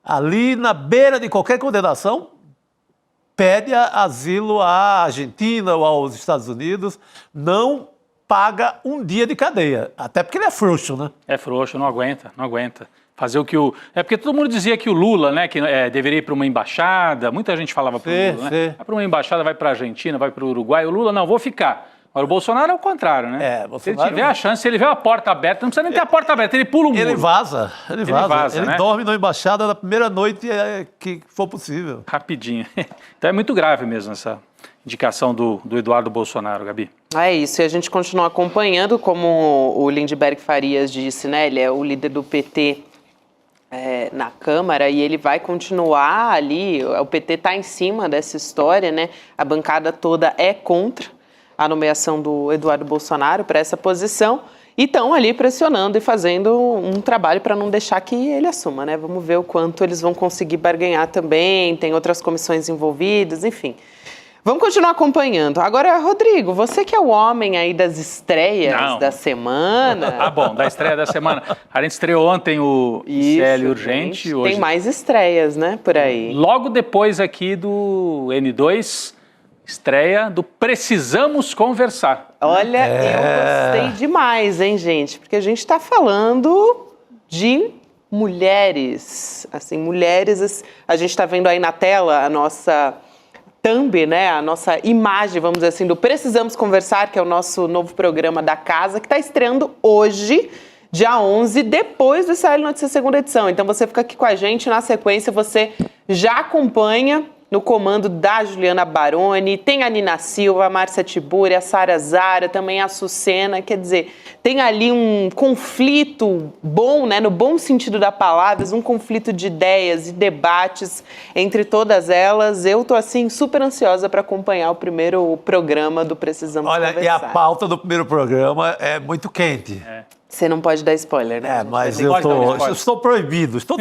Ali na beira de qualquer condenação, pede asilo à Argentina ou aos Estados Unidos, não paga um dia de cadeia. Até porque ele é frouxo, né? É frouxo, não aguenta. Fazer o que o... É porque todo mundo dizia que o Lula, né, que deveria ir para uma embaixada, muita gente falava para o Lula, né? Vai para uma embaixada, vai para a Argentina, vai para o Uruguai. O Lula, não, vou ficar. Agora, o Bolsonaro é o contrário, né? Se ele tiver a chance, se ele vê a porta aberta, não precisa nem ter a porta aberta, ele pula o muro. Ele vaza. Ele né? dorme na embaixada na primeira noite que for possível. Rapidinho. Então é muito grave mesmo essa indicação do Eduardo Bolsonaro, Gabi. É isso, e a gente continua acompanhando, como o Lindbergh Farias disse, né? Ele é o líder do PT na Câmara e ele vai continuar ali. O PT está em cima dessa história, né? A bancada toda é contra a nomeação do Eduardo Bolsonaro para essa posição e estão ali pressionando e fazendo um trabalho para não deixar que ele assuma, né? Vamos ver o quanto eles vão conseguir barganhar também, tem outras comissões envolvidas, enfim. Vamos continuar acompanhando. Agora, Rodrigo, você que é o homem aí das estreias da semana. Bom, da estreia da semana. A gente estreou ontem o ICL Urgente. Hoje... Tem mais estreias, né, por aí. Logo depois aqui do N2... estreia do Precisamos Conversar. Olha, eu gostei demais, hein, gente? Porque a gente está falando de mulheres. Assim, mulheres, a gente está vendo aí na tela a nossa thumb, né? A nossa imagem, vamos dizer assim, do Precisamos Conversar, que é o nosso novo programa da casa, que está estreando hoje, dia 11, depois do ICL Notícias segunda edição. Então você fica aqui com a gente, na sequência você já acompanha no comando da Juliana Baroni, tem a Nina Silva, a Márcia Tiburi, a Sara Zara, também a Sucena, quer dizer, tem ali um conflito bom, né, no bom sentido da palavra, um conflito de ideias e debates entre todas elas. Eu tô assim super ansiosa para acompanhar o primeiro programa do Precisamos Conversar. Olha, e a pauta do primeiro programa é muito quente. Você não pode dar spoiler, né? Mas eu estou proibido. Estou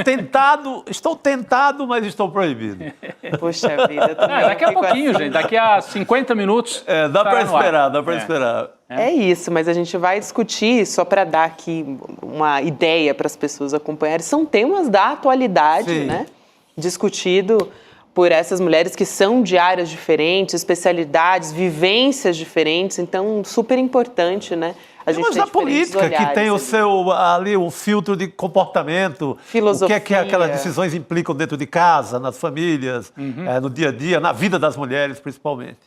tentado, mas estou proibido. Poxa vida. Daqui a pouquinho, gente. Daqui a 50 minutos. Dá para esperar. É isso, mas a gente vai discutir, só para dar aqui uma ideia para as pessoas acompanharem. São temas da atualidade, né? Discutido por essas mulheres que são de áreas diferentes, especialidades, vivências diferentes. Então, super importante, né? Mas na política, olhares, que tem o filtro de comportamento, filosofia. O que é que aquelas decisões implicam dentro de casa, nas famílias, no dia a dia, na vida das mulheres, principalmente.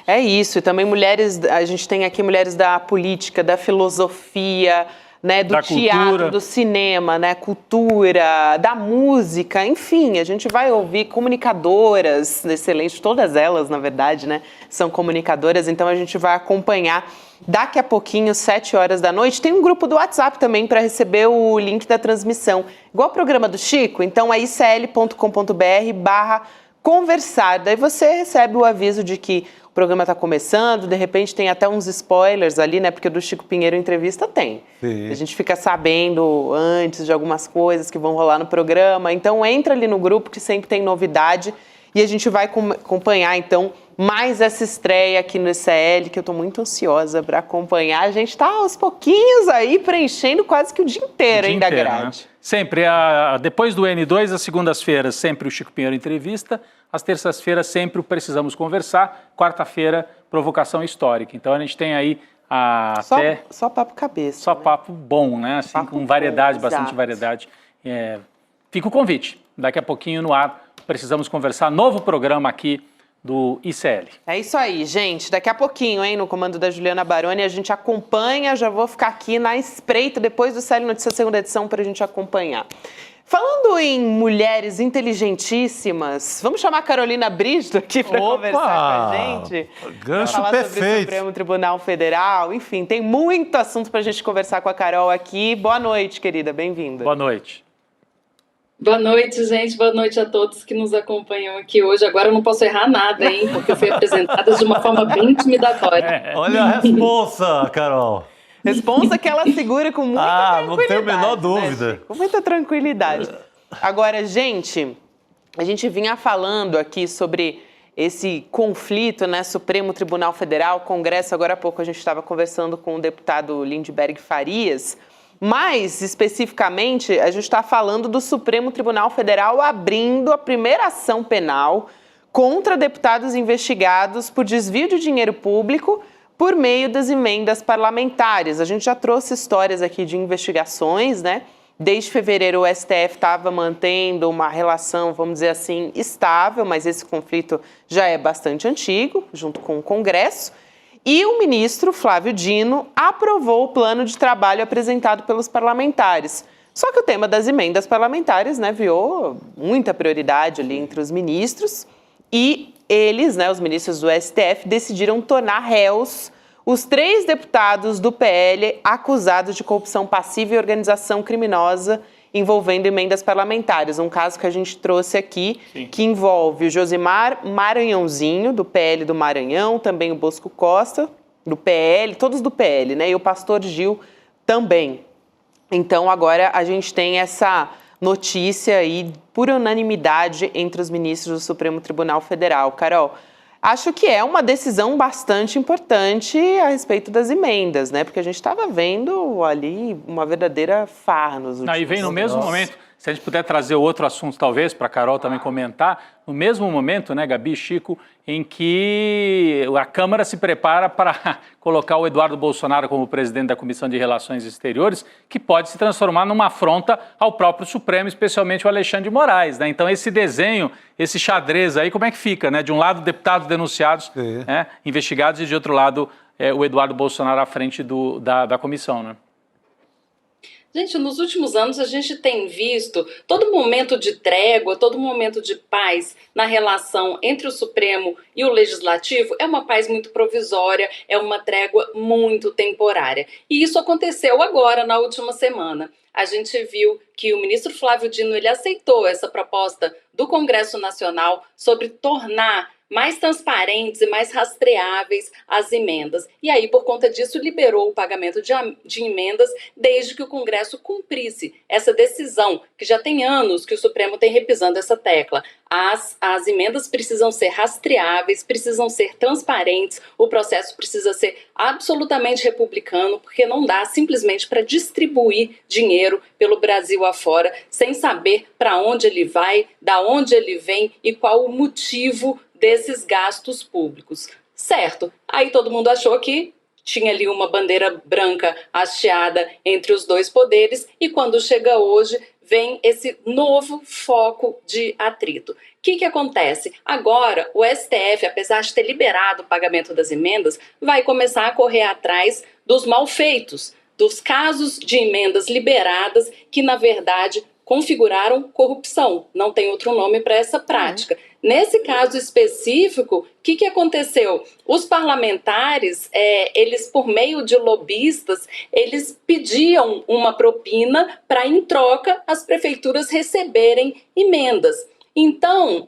É isso, e também mulheres, a gente tem aqui mulheres da política, da filosofia, né, do teatro, cultura. Do cinema, né, cultura, da música, enfim, a gente vai ouvir comunicadoras excelentes, todas elas, na verdade, né, são comunicadoras, então a gente vai acompanhar daqui a pouquinho, 7 horas da noite. Tem um grupo do WhatsApp também para receber o link da transmissão, igual o programa do Chico, então é icl.com.br/conversar, daí você recebe o aviso de que o programa está começando, de repente tem até uns spoilers ali, né? Porque do Chico Pinheiro Entrevista tem. Sim. A gente fica sabendo antes de algumas coisas que vão rolar no programa. Então entra ali no grupo que sempre tem novidade e a gente vai acompanhar, então, mais essa estreia aqui no ICL, que eu estou muito ansiosa para acompanhar. A gente está aos pouquinhos aí preenchendo quase que o dia inteiro, da grade. Né? Sempre, depois do N2, às segundas-feiras, sempre o Chico Pinheiro Entrevista. Às terças-feiras, sempre o Precisamos Conversar. Quarta-feira, Provocação Histórica. Então, a gente tem aí Só papo cabeça. Só, né? Papo bom, né? Assim, papo com variedade, bom, bastante variedade. Fica o convite. Daqui a pouquinho no ar, Precisamos Conversar. Novo programa aqui do ICL. É isso aí, gente. Daqui a pouquinho, no comando da Juliana Baroni, a gente acompanha. Já vou ficar aqui na espreita depois do ICL Notícias segunda edição para a gente acompanhar. Falando em mulheres inteligentíssimas, vamos chamar a Carolina Brígido aqui para conversar com a gente? Gancho falar perfeito. Sobre o Supremo Tribunal Federal. Enfim, tem muito assunto para a gente conversar com a Carol aqui. Boa noite, querida. Bem-vinda. Boa noite. Boa noite, gente. Boa noite a todos que nos acompanham aqui hoje. Agora eu não posso errar nada, hein? Porque eu fui apresentada de uma forma bem intimidatória. Olha a responsa, Carol. Responsa que ela segura com muita tranquilidade. Não tenho a menor dúvida. Né, com muita tranquilidade. Agora, gente, a gente vinha falando aqui sobre esse conflito, né? Supremo Tribunal Federal, Congresso. Agora há pouco a gente estava conversando com o deputado Lindbergh Farias. Mais especificamente, a gente está falando do Supremo Tribunal Federal abrindo a primeira ação penal contra deputados investigados por desvio de dinheiro público por meio das emendas parlamentares. A gente já trouxe histórias aqui de investigações, né? Desde fevereiro o STF estava mantendo uma relação, vamos dizer assim, estável, mas esse conflito já é bastante antigo, junto com o Congresso. E o ministro Flávio Dino aprovou o plano de trabalho apresentado pelos parlamentares. Só que o tema das emendas parlamentares, né, viu muita prioridade ali entre os ministros e eles, né, os ministros do STF, decidiram tornar réus os 3 deputados do PL acusados de corrupção passiva e organização criminosa envolvendo emendas parlamentares. Um caso que a gente trouxe aqui, sim, que envolve o Josimar Maranhãozinho, do PL do Maranhão, também o Bosco Costa, do PL, todos do PL, né? E o pastor Gil também. Então, agora a gente tem essa notícia aí, por unanimidade, entre os ministros do Supremo Tribunal Federal. Carol, acho que é uma decisão bastante importante a respeito das emendas, né? Porque a gente estava vendo ali uma verdadeira farra nos últimos anos. E vem no mesmo momento. Se a gente puder trazer outro assunto, talvez, para a Carol também comentar, no mesmo momento, né, Gabi e Chico, em que a Câmara se prepara para colocar o Eduardo Bolsonaro como presidente da Comissão de Relações Exteriores, que pode se transformar numa afronta ao próprio Supremo, especialmente o Alexandre de Moraes, né? Então, esse desenho, esse xadrez aí, como é que fica, né? De um lado, deputados denunciados, né, investigados, e de outro lado, o Eduardo Bolsonaro à frente da comissão, né? Gente, nos últimos anos a gente tem visto todo momento de trégua, todo momento de paz na relação entre o Supremo e o Legislativo é uma paz muito provisória, é uma trégua muito temporária. E isso aconteceu agora, na última semana. A gente viu que o ministro Flávio Dino ele aceitou essa proposta do Congresso Nacional sobre tornar mais transparentes e mais rastreáveis as emendas. E aí, por conta disso, liberou o pagamento de emendas desde que o Congresso cumprisse essa decisão, que já tem anos que o Supremo tem repisando essa tecla. As emendas precisam ser rastreáveis, precisam ser transparentes, o processo precisa ser absolutamente republicano, porque não dá simplesmente para distribuir dinheiro pelo Brasil afora sem saber para onde ele vai, da onde ele vem e qual o motivo desses gastos públicos. Certo, aí todo mundo achou que tinha ali uma bandeira branca hasteada entre os dois poderes e quando chega hoje vem esse novo foco de atrito. O que acontece? Agora o STF, apesar de ter liberado o pagamento das emendas, vai começar a correr atrás dos malfeitos, dos casos de emendas liberadas que na verdade configuraram corrupção. Não tem outro nome para essa prática. Nesse caso específico, o que aconteceu? Os parlamentares, eles por meio de lobistas, eles pediam uma propina para, em troca, as prefeituras receberem emendas. Então,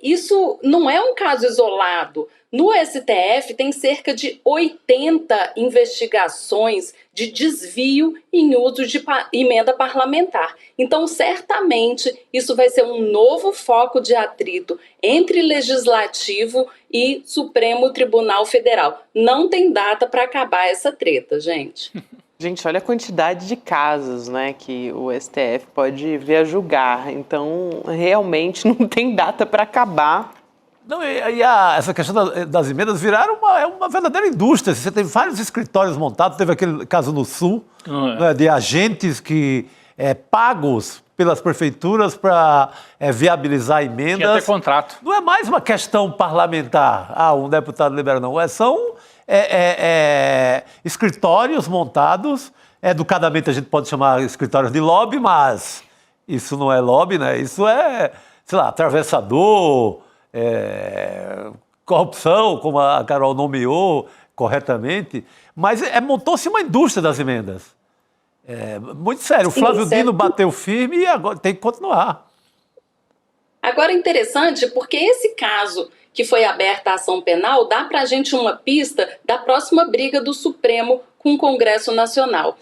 isso não é um caso isolado. No STF tem cerca de 80 investigações de desvio em uso de emenda parlamentar. Então, certamente, isso vai ser um novo foco de atrito entre Legislativo e Supremo Tribunal Federal. Não tem data para acabar essa treta, gente. Gente, olha a quantidade de casos, né, que o STF pode vir a julgar. Então, realmente não tem data para acabar. Não, essa questão das emendas viraram uma verdadeira indústria. Você tem vários escritórios montados, teve aquele caso no Sul, né, de agentes que pagos pelas prefeituras para viabilizar emendas. Tinha até contrato. Não é mais uma questão parlamentar, um deputado libera, não. São escritórios montados, educadamente a gente pode chamar escritórios de lobby, mas isso não é lobby, né? Isso é, sei lá, atravessador, corrupção, como a Carol nomeou corretamente, mas montou-se uma indústria das emendas. Muito sério, o Flávio Dino bateu firme e agora tem que continuar. Agora é interessante porque esse caso que foi aberta a ação penal dá para a gente uma pista da próxima briga do Supremo com o Congresso Nacional.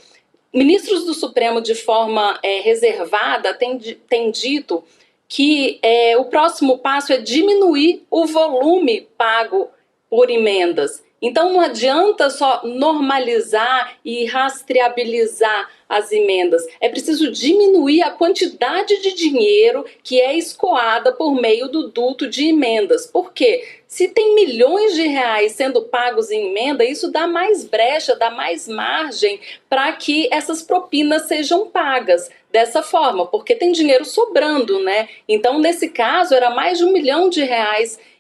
Ministros do Supremo, de forma reservada, têm dito que o próximo passo é diminuir o volume pago por emendas. Então não adianta só normalizar e rastreabilizar as emendas. É preciso diminuir a quantidade de dinheiro que é escoada por meio do duto de emendas. Por quê? Se tem milhões de reais sendo pagos em emenda, isso dá mais brecha, dá mais margem para que essas propinas sejam pagas dessa forma, porque tem dinheiro sobrando, né? Então, nesse caso, era mais de R$1 milhão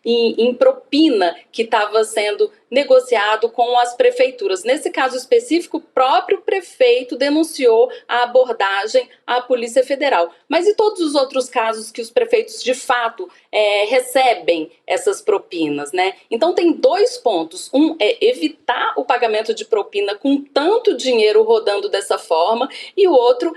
em propina que estava sendo negociado com as prefeituras. Nesse caso específico, o próprio prefeito denunciou a abordagem à Polícia Federal. Mas e todos os outros casos que os prefeitos, de fato, recebem essas propinas, né? Então, tem dois pontos. Um é evitar o pagamento de propina com tanto dinheiro rodando dessa forma, e o outro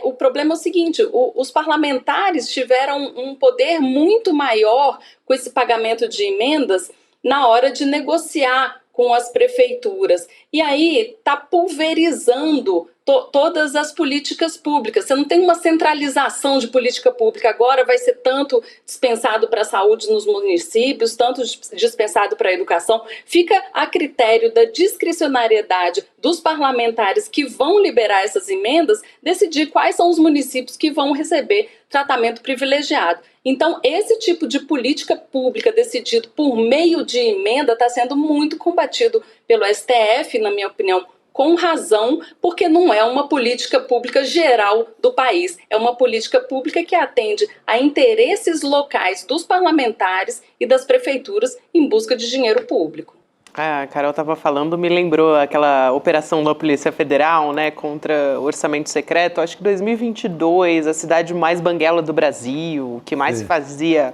o problema é o seguinte, os parlamentares tiveram um poder muito maior com esse pagamento de emendas na hora de negociar com as prefeituras. E aí está pulverizando todas as políticas públicas. Você não tem uma centralização de política pública. Agora vai ser tanto dispensado para a saúde nos municípios, tanto dispensado para a educação. Fica a critério da discricionariedade dos parlamentares que vão liberar essas emendas, decidir quais são os municípios que vão receber tratamento privilegiado. Então, esse tipo de política pública decidido por meio de emenda está sendo muito combatido pelo STF, na minha opinião, com razão, porque não é uma política pública geral do país. É uma política pública que atende a interesses locais dos parlamentares e das prefeituras em busca de dinheiro público. A Carol estava falando, me lembrou aquela operação da Polícia Federal, né, contra o orçamento secreto. Acho que 2022, a cidade mais banguela do Brasil, o que mais fazia,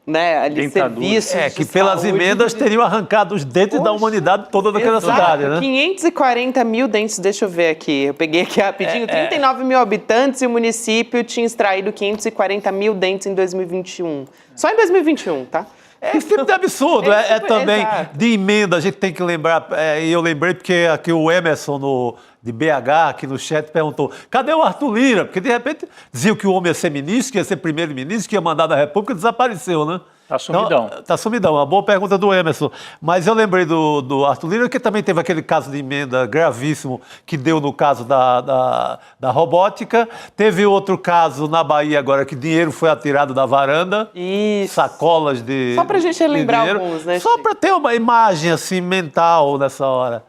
né, ali serviços que pelas emendas teriam arrancado os dentes da humanidade toda daquela cidade, né? 540 mil dentes, deixa eu ver aqui, eu peguei aqui rapidinho, 39 mil habitantes e o município tinha extraído 540 mil dentes em 2021. Só em 2021, tá? Esse tipo de absurdo. Também de emenda, a gente tem que lembrar, e eu lembrei porque aqui o Emerson de BH, aqui no chat, perguntou, cadê o Arthur Lira? Porque de repente diziam que o homem ia ser ministro, que ia ser primeiro-ministro, que ia mandar da República, desapareceu, né? Tá sumidão. Então, tá sumidão, uma boa pergunta do Emerson. Mas eu lembrei do Arthur Lira, que também teve aquele caso de emenda gravíssimo que deu no caso da robótica. Teve outro caso na Bahia agora, que dinheiro foi atirado da varanda. Isso. Sacolas de Só pra gente relembrar alguns, né? Só para ter uma imagem assim mental nessa hora.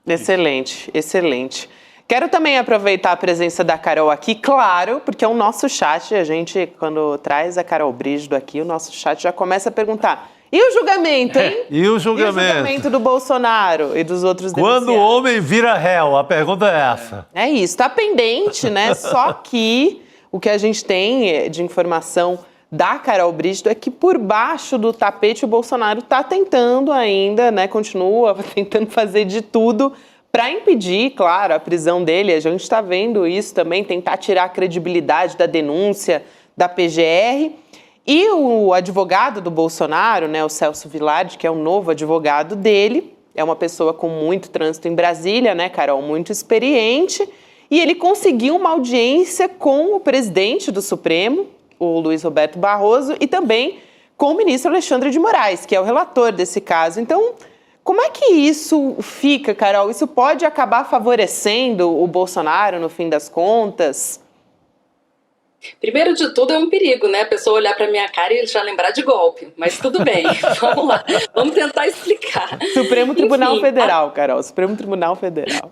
Excelente, excelente. Quero também aproveitar a presença da Carol aqui, claro, porque é o nosso chat, a gente, quando traz a Carol Brígido aqui, o nosso chat já começa a perguntar, e o julgamento, hein? E o julgamento? E o julgamento do Bolsonaro e dos outros Quando o homem vira réu? A pergunta é essa. É isso, tá pendente, né? Só que o que a gente tem de informação da Carol Brígido é que por baixo do tapete o Bolsonaro tá tentando ainda, né? Continua tentando fazer de tudo para impedir, claro, a prisão dele. A gente está vendo isso também, tentar tirar a credibilidade da denúncia da PGR. E o advogado do Bolsonaro, né, o Celso Villardi, que é o novo advogado dele, é uma pessoa com muito trânsito em Brasília, né, Carol, muito experiente, e ele conseguiu uma audiência com o presidente do Supremo, o Luiz Roberto Barroso, e também com o ministro Alexandre de Moraes, que é o relator desse caso. Então, como é que isso fica, Carol? Isso pode acabar favorecendo o Bolsonaro, no fim das contas? Primeiro de tudo, é um perigo, né? A pessoa olhar para minha cara e já lembrar de golpe. Mas tudo bem, vamos lá. Vamos tentar explicar. Supremo Tribunal Federal, Carol. Supremo Tribunal Federal.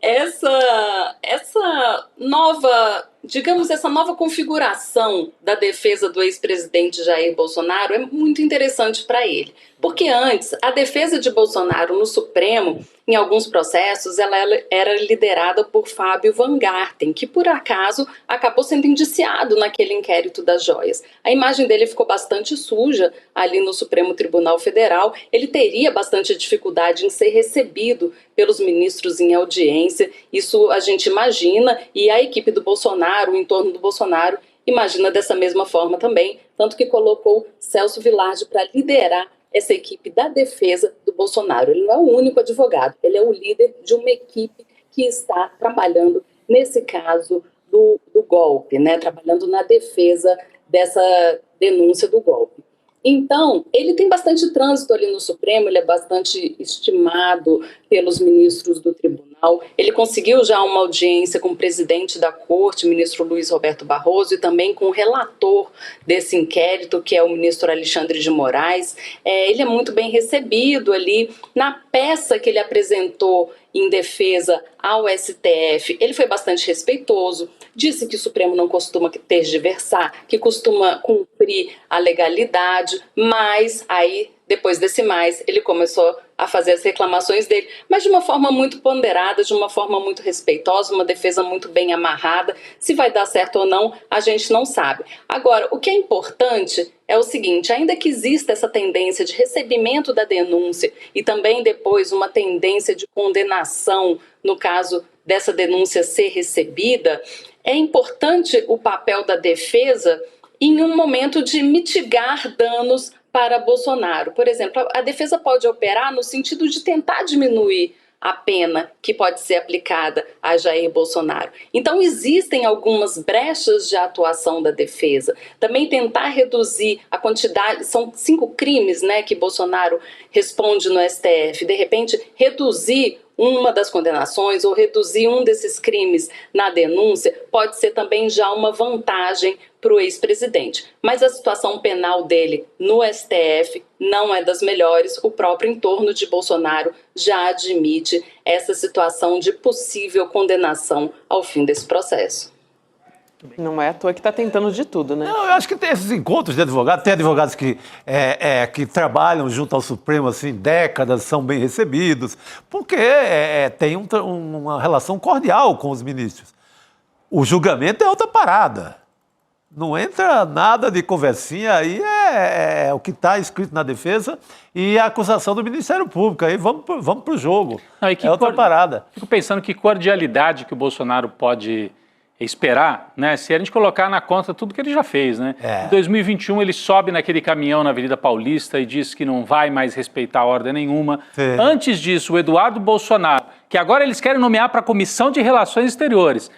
Essa nova, digamos, essa nova configuração da defesa do ex-presidente Jair Bolsonaro é muito interessante para ele. Porque antes, a defesa de Bolsonaro no Supremo, em alguns processos, ela era liderada por Fábio Van Garten, que por acaso acabou sendo indiciado naquele inquérito das joias. A imagem dele ficou bastante suja ali no Supremo Tribunal Federal. Ele teria bastante dificuldade em ser recebido pelos ministros em audiência. Isso a gente imagina, e a equipe do Bolsonaro, o entorno do Bolsonaro, imagina dessa mesma forma também, tanto que colocou Celso Villardi para liderar essa equipe da defesa do Bolsonaro. Ele não é o único advogado, ele é o líder de uma equipe que está trabalhando nesse caso do golpe, né? Trabalhando na defesa dessa denúncia do golpe. Então, ele tem bastante trânsito ali no Supremo, ele é bastante estimado pelos ministros do tribunal. Ele conseguiu já uma audiência com o presidente da corte, o ministro Luiz Roberto Barroso, e também com o relator desse inquérito, que é o ministro Alexandre de Moraes. Ele é muito bem recebido ali. Na peça que ele apresentou em defesa ao STF, ele foi bastante respeitoso, disse que o Supremo não costuma tergiversar, que costuma cumprir a legalidade, mas aí, depois desse mais, ele começou a fazer as reclamações dele, mas de uma forma muito ponderada, de uma forma muito respeitosa, uma defesa muito bem amarrada. Se vai dar certo ou não, a gente não sabe. Agora, o que é importante é o seguinte, ainda que exista essa tendência de recebimento da denúncia e também depois uma tendência de condenação, no caso dessa denúncia ser recebida, é importante o papel da defesa em um momento de mitigar danos para Bolsonaro. Por exemplo, a defesa pode operar no sentido de tentar diminuir a pena que pode ser aplicada a Jair Bolsonaro. Então, existem algumas brechas de atuação da defesa. Também tentar reduzir a quantidade, são 5 crimes, né, que Bolsonaro responde no STF. De repente, reduzir uma das condenações ou reduzir um desses crimes na denúncia pode ser também já uma vantagem para o ex-presidente. Mas a situação penal dele no STF não é das melhores. O próprio entorno de Bolsonaro já admite essa situação de possível condenação ao fim desse processo. Não é à toa que está tentando de tudo, né? Não, eu acho que tem esses encontros de advogados, tem advogados que trabalham junto ao Supremo assim, décadas, são bem recebidos, porque tem uma relação cordial com os ministros. O julgamento é outra parada. Não entra nada de conversinha, aí é o que está escrito na defesa e a acusação do Ministério Público. Aí vamos para o jogo. Não, é outra parada. Fico pensando que cordialidade que o Bolsonaro pode esperar, né, se a gente colocar na conta tudo que ele já fez, né? Em 2021 ele sobe naquele caminhão na Avenida Paulista e diz que não vai mais respeitar ordem nenhuma. Sim. Antes disso, o Eduardo Bolsonaro, que agora eles querem nomear para a Comissão de Relações Exteriores,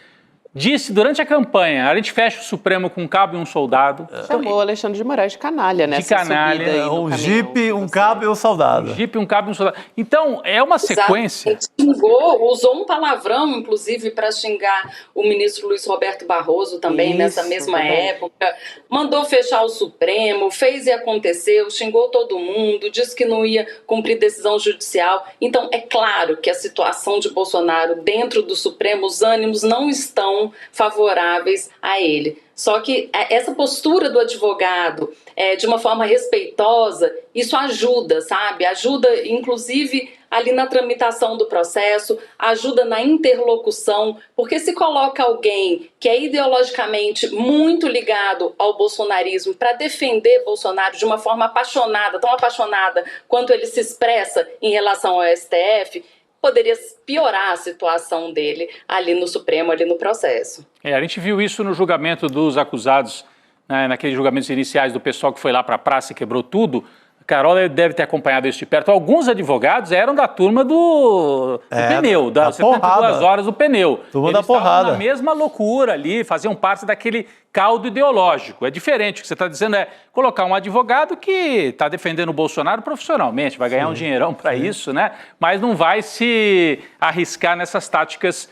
disse durante a campanha, a gente fecha o Supremo com um cabo e um soldado. Chamou o Alexandre de Moraes de canalha, né? De canalha, um jipe, um cabo e um soldado. Um jipe, um cabo e um soldado. Então, é uma sequência. Xingou, usou um palavrão, inclusive, para xingar o ministro Luiz Roberto Barroso também, nessa mesma época. Mandou fechar o Supremo, fez e aconteceu, xingou todo mundo, disse que não ia cumprir decisão judicial. Então, é claro que a situação de Bolsonaro dentro do Supremo, os ânimos não estão favoráveis a ele. Só que essa postura do advogado, de uma forma respeitosa, isso ajuda, sabe? Ajuda, inclusive, ali na tramitação do processo, ajuda na interlocução, porque se coloca alguém que é ideologicamente muito ligado ao bolsonarismo para defender Bolsonaro de uma forma apaixonada, tão apaixonada quanto ele se expressa em relação ao STF, poderia piorar a situação dele ali no Supremo, ali no processo. A gente viu isso no julgamento dos acusados, né, naqueles julgamentos iniciais do pessoal que foi lá para a praça e quebrou tudo. A Carol deve ter acompanhado isso de perto. Alguns advogados eram da turma do pneu, das 72 horas do pneu. Turma Eles da porrada. estavam na mesma loucura ali, faziam parte daquele caldo ideológico. É diferente. O que você está dizendo é colocar um advogado que está defendendo o Bolsonaro profissionalmente, vai ganhar um dinheirão para isso, né? Mas não vai se arriscar nessas táticas,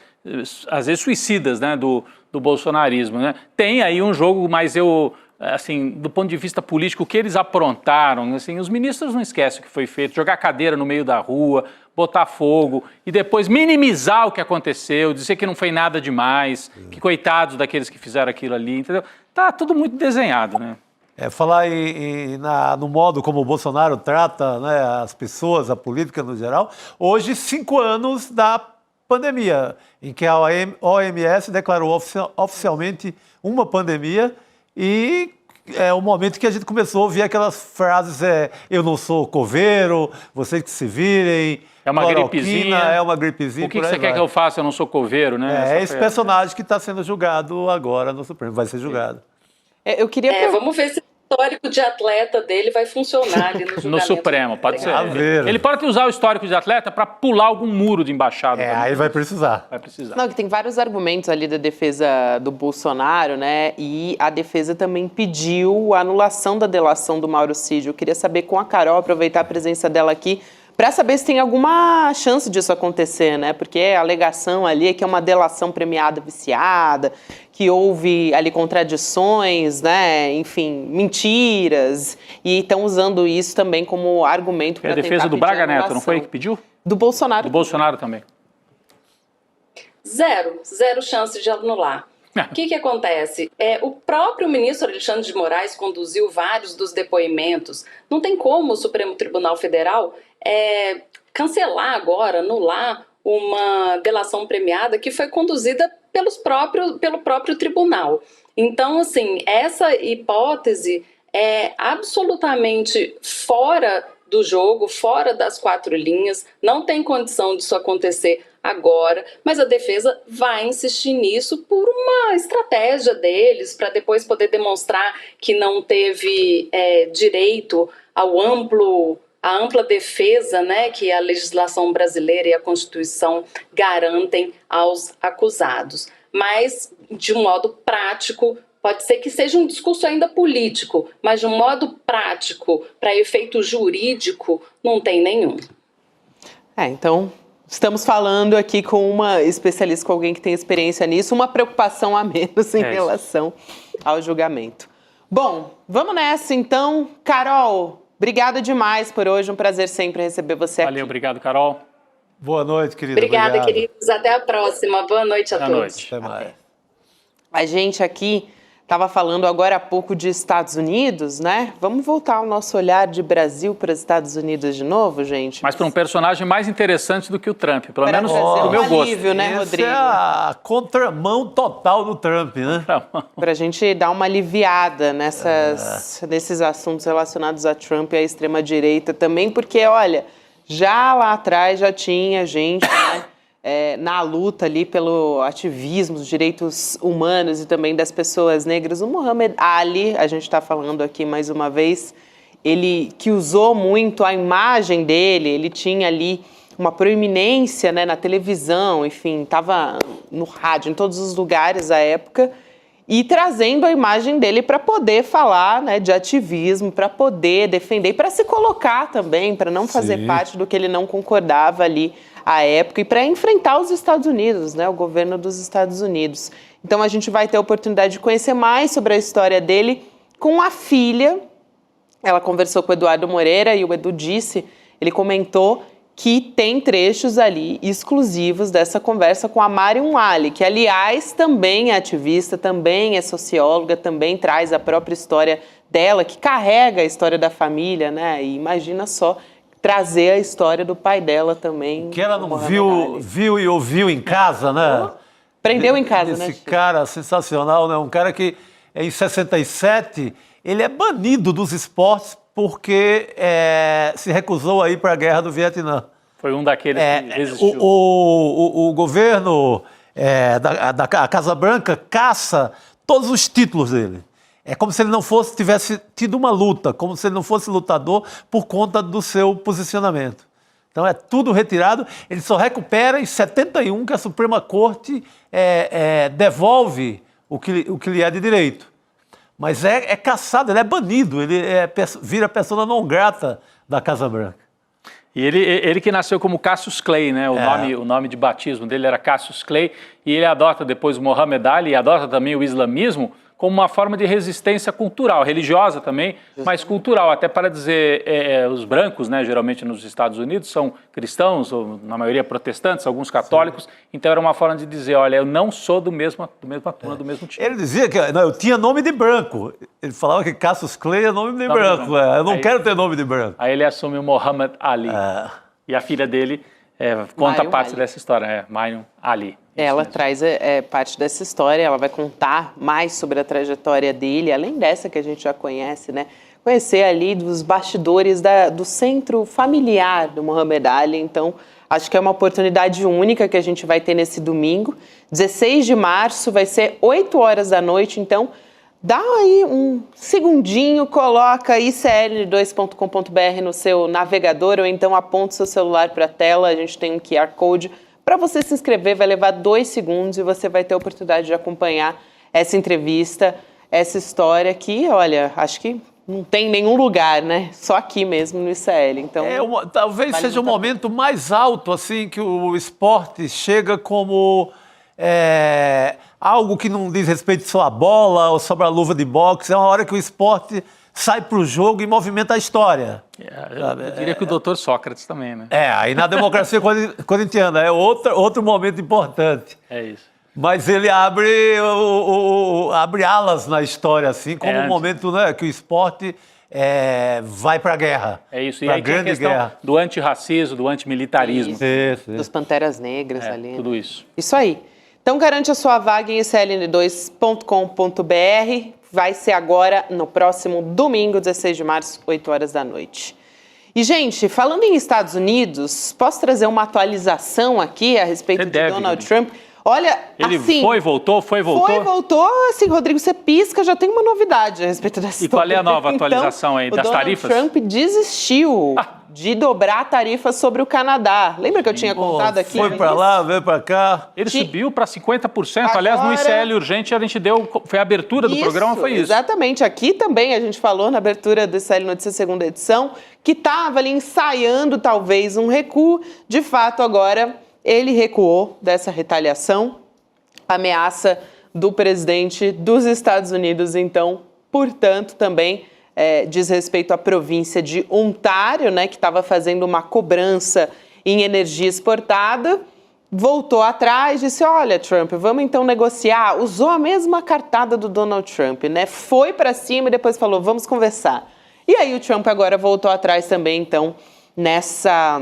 às vezes suicidas, né, do bolsonarismo, né? Tem aí um jogo, mas assim, do ponto de vista político, o que eles aprontaram, assim, os ministros não esquecem o que foi feito, jogar cadeira no meio da rua, botar fogo e depois minimizar o que aconteceu, dizer que não foi nada demais, que coitados daqueles que fizeram aquilo ali, entendeu? Tá tudo muito desenhado, né? Falar no modo como o Bolsonaro trata, né, as pessoas, a política no geral, hoje 5 anos da pandemia, em que a OMS declarou oficialmente uma pandemia. E é o momento que a gente começou a ouvir aquelas frases, eu não sou coveiro, vocês que se virem, é uma gripezinha. É uma gripezinha. O que você quer que eu faça? Eu não sou coveiro, né? Esse personagem que está sendo julgado agora no Supremo, vai ser julgado. Eu queria... Vamos ver se o histórico de atleta dele vai funcionar ali no julgamento. No Supremo, pode ser. Ele pode usar o histórico de atleta para pular algum muro de embaixada. Aí vai precisar. Não, que tem vários argumentos ali da defesa do Bolsonaro, né? E a defesa também pediu a anulação da delação do Mauro Cid. Eu queria saber com a Carol, aproveitar a presença dela aqui, para saber se tem alguma chance disso acontecer, né? Porque a alegação ali é que é uma delação premiada viciada, que houve ali contradições, né? Enfim, mentiras, e estão usando isso também como argumento para tentar pedir a defesa do Braga Neto, não foi que pediu? Do Bolsonaro. Do Bolsonaro também. Zero chance de anular. O que acontece? O próprio ministro Alexandre de Moraes conduziu vários dos depoimentos. Não tem como o Supremo Tribunal Federal cancelar agora, anular uma delação premiada que foi conduzida pelo próprio tribunal. Então, assim, essa hipótese é absolutamente fora do jogo, fora das 4 linhas, não tem condição disso acontecer agora, mas a defesa vai insistir nisso por uma estratégia deles, para depois poder demonstrar que não teve direito ao amplo a ampla defesa, né, que a legislação brasileira e a Constituição garantem aos acusados. Mas, de um modo prático, pode ser que seja um discurso ainda político, mas de um modo prático, para efeito jurídico, não tem nenhum. Então, estamos falando aqui com uma especialista, com alguém que tem experiência nisso, uma preocupação a menos em relação ao julgamento. Bom, vamos nessa então. Carol, obrigada demais por hoje, um prazer sempre receber você aqui. Valeu, obrigado, Carol. Boa noite, querida. Obrigada, queridos. Até a próxima. Boa noite a todos. Noite. Até mais. A gente aqui estava falando agora há pouco de Estados Unidos, né? Vamos voltar o nosso olhar de Brasil para os Estados Unidos de novo, gente? Mas para um personagem mais interessante do que o Trump, pelo menos pro meu gosto. Alívio, né, Essa Rodrigo? é a contramão total do Trump, né? Para a gente dar uma aliviada nesses assuntos relacionados a Trump e à extrema-direita também, porque, olha, já lá atrás já tinha gente, né? Na luta ali pelo ativismo dos direitos humanos e também das pessoas negras. O Muhammad Ali, a gente está falando aqui mais uma vez, ele que usou muito a imagem dele, ele tinha ali uma proeminência, né, na televisão, enfim, estava no rádio, em todos os lugares à época, e trazendo a imagem dele para poder falar, né, de ativismo, para poder defender, para se colocar também, para não fazer parte do que ele não concordava ali à época e para enfrentar os Estados Unidos, né, o governo dos Estados Unidos. Então a gente vai ter a oportunidade de conhecer mais sobre a história dele com a filha. Ela conversou com o Eduardo Moreira e o Edu disse, ele comentou que tem trechos ali exclusivos dessa conversa com a Mariam Ali, que, aliás, também é ativista, também é socióloga, também traz a própria história dela, que carrega a história da família, né? E imagina só trazer a história do pai dela também. Que ela não viu e ouviu em casa, né? Aprendeu em casa, né? Esse cara sensacional, né? Um cara que, em 67, ele é banido dos esportes porque se recusou a ir para a guerra do Vietnã. Foi um daqueles que resistiu. O governo da Casa Branca caça todos os títulos dele. É como se ele não tivesse tido uma luta, como se ele não fosse lutador por conta do seu posicionamento. Então é tudo retirado, ele só recupera em 71 que a Suprema Corte devolve o que lhe é de direito. Mas é caçado, ele é banido, ele vira persona não grata da Casa Branca. E ele que nasceu como Cassius Clay, né? O nome de batismo dele era Cassius Clay, e ele adota depois o Muhammad Ali e adota também o islamismo como uma forma de resistência cultural, religiosa também, mas cultural, até para dizer, os brancos, né, geralmente nos Estados Unidos, são cristãos, ou na maioria protestantes, alguns católicos, então era uma forma de dizer, olha, eu não sou do mesma turma, do mesmo time. Ele dizia que eu tinha nome de branco, ele falava que Cassius Clay é nome de branco, eu não quero ter nome de branco. Aí ele assume o Muhammad Ali, e a filha dele conta parte dessa história, Mariam Ali. Ela traz parte dessa história, ela vai contar mais sobre a trajetória dele, além dessa que a gente já conhece, né? Conhecer ali dos bastidores do centro familiar do Muhammad Ali. Então, acho que é uma oportunidade única que a gente vai ter nesse domingo. 16 de março, vai ser 8 horas da noite, então dá aí um segundinho, coloca aí cl2.com.br no seu navegador ou então aponta o seu celular para a tela, a gente tem um QR Code. Para você se inscrever, vai levar 2 segundos e você vai ter a oportunidade de acompanhar essa entrevista, essa história que, olha, acho que não tem nenhum lugar, né? Só aqui mesmo no ICL. Então, talvez seja o momento mais alto, assim, que o esporte chega como algo que não diz respeito só à bola ou sobre a luva de boxe. É uma hora que o esporte sai para o jogo e movimenta a história. Eu diria que o doutor Sócrates também, né? Aí na democracia corintiana é outro momento importante. É isso. Mas ele abre alas na história, assim, como um momento, né, que o esporte vai para a guerra. É isso, e aí tem a questão do antirracismo, do antimilitarismo. Isso. Dos Panteras Negras ali. Tudo isso. Isso aí. Então garante a sua vaga em icln2.com.br. Vai ser agora no próximo domingo, 16 de março, 8 horas da noite. E, gente, falando em Estados Unidos, posso trazer uma atualização aqui a respeito de Donald Trump? Olha, Ele assim, foi, voltou? assim, Rodrigo, você pisca, já tem uma novidade a respeito dessa E qual é a nova atualização aí das tarifas? O Donald Trump desistiu de dobrar a tarifa sobre o Canadá. Lembra que eu tinha contado aqui? Foi para lá, veio para cá. Ele subiu para 50%. Aliás, no ICL urgente a gente foi a abertura do programa, foi isso. Exatamente. Aqui também a gente falou na abertura do ICL Notícias segunda edição que estava ali ensaiando talvez um recuo. De fato, agora ele recuou dessa retaliação, ameaça do presidente dos Estados Unidos, então, portanto, também diz respeito à província de Ontário, né, que estava fazendo uma cobrança em energia exportada, voltou atrás, disse, olha, Trump, vamos então negociar, usou a mesma cartada do Donald Trump, né, foi para cima e depois falou, vamos conversar. E aí o Trump agora voltou atrás também, então, nessa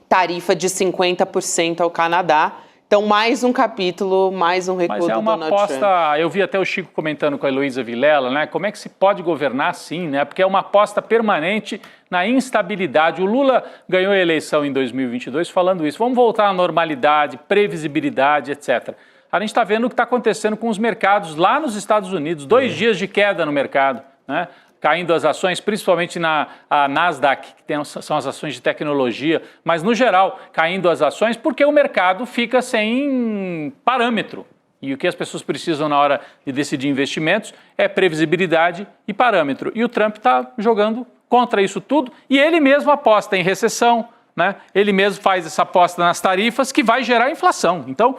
tarifa de 50% ao Canadá. Então, mais um capítulo, mais um recuo do Donald Trump. Mas é uma aposta, eu vi até o Chico comentando com a Heloísa Vilela, né? Como é que se pode governar assim, né? Porque é uma aposta permanente na instabilidade. O Lula ganhou a eleição em 2022 falando isso. Vamos voltar à normalidade, previsibilidade, etc. A gente está vendo o que está acontecendo com os mercados lá nos Estados Unidos. 2 dias de queda no mercado, né? Caindo as ações, principalmente na Nasdaq, que são as ações de tecnologia, mas no geral caindo as ações porque o mercado fica sem parâmetro. E o que as pessoas precisam na hora de decidir investimentos é previsibilidade e parâmetro. E o Trump está jogando contra isso tudo e ele mesmo aposta em recessão, né? Ele mesmo faz essa aposta nas tarifas que vai gerar inflação. Então,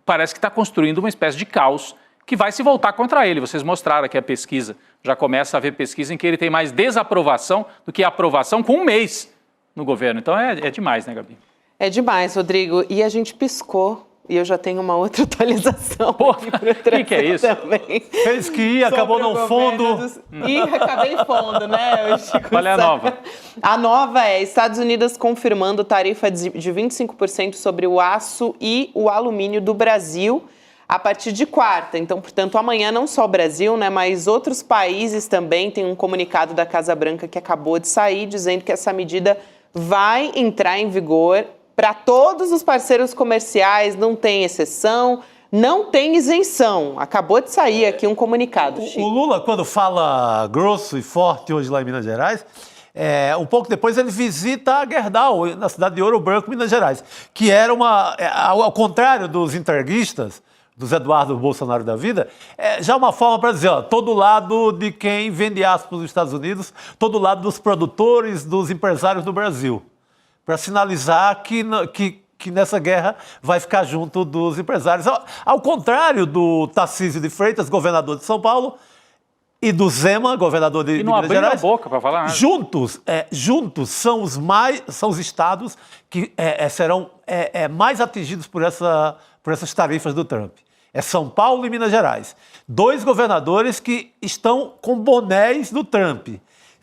parece que está construindo uma espécie de caos que vai se voltar contra ele. Vocês mostraram aqui a pesquisa. Já começa a haver pesquisa em que ele tem mais desaprovação do que aprovação com 1 mês no governo. Então é demais, né, Gabi? É demais, Rodrigo. E a gente piscou. E eu já tenho uma outra atualização. O que é isso? Também. Fez que ia, acabou no fundo. Ih, acabei fundo, né, Chico? Qual é a nova? A nova é Estados Unidos confirmando tarifa de 25% sobre o aço e o alumínio do Brasil a partir de quarta. Então, portanto, amanhã não só o Brasil, né, mas outros países também. Tem um comunicado da Casa Branca que acabou de sair dizendo que essa medida vai entrar em vigor para todos os parceiros comerciais, não tem exceção, não tem isenção. Acabou de sair aqui um comunicado, Chico. O Lula, quando fala grosso e forte hoje lá em Minas Gerais, um pouco depois ele visita a Gerdau, na cidade de Ouro Branco, Minas Gerais, que era ao contrário dos entreguistas, dos Eduardo Bolsonaro da vida, já uma forma para dizer, todo lado de quem vende aço para os Estados Unidos, todo lado dos produtores, dos empresários do Brasil, para sinalizar que nessa guerra vai ficar junto dos empresários. Ao contrário do Tarcísio de Freitas, governador de São Paulo, e do Zema, governador de Minas Gerais. E não abriu a boca para falar nada. Juntos são os estados que serão mais atingidos por essas tarifas do Trump. É São Paulo e Minas Gerais. 2 governadores que estão com bonés do Trump.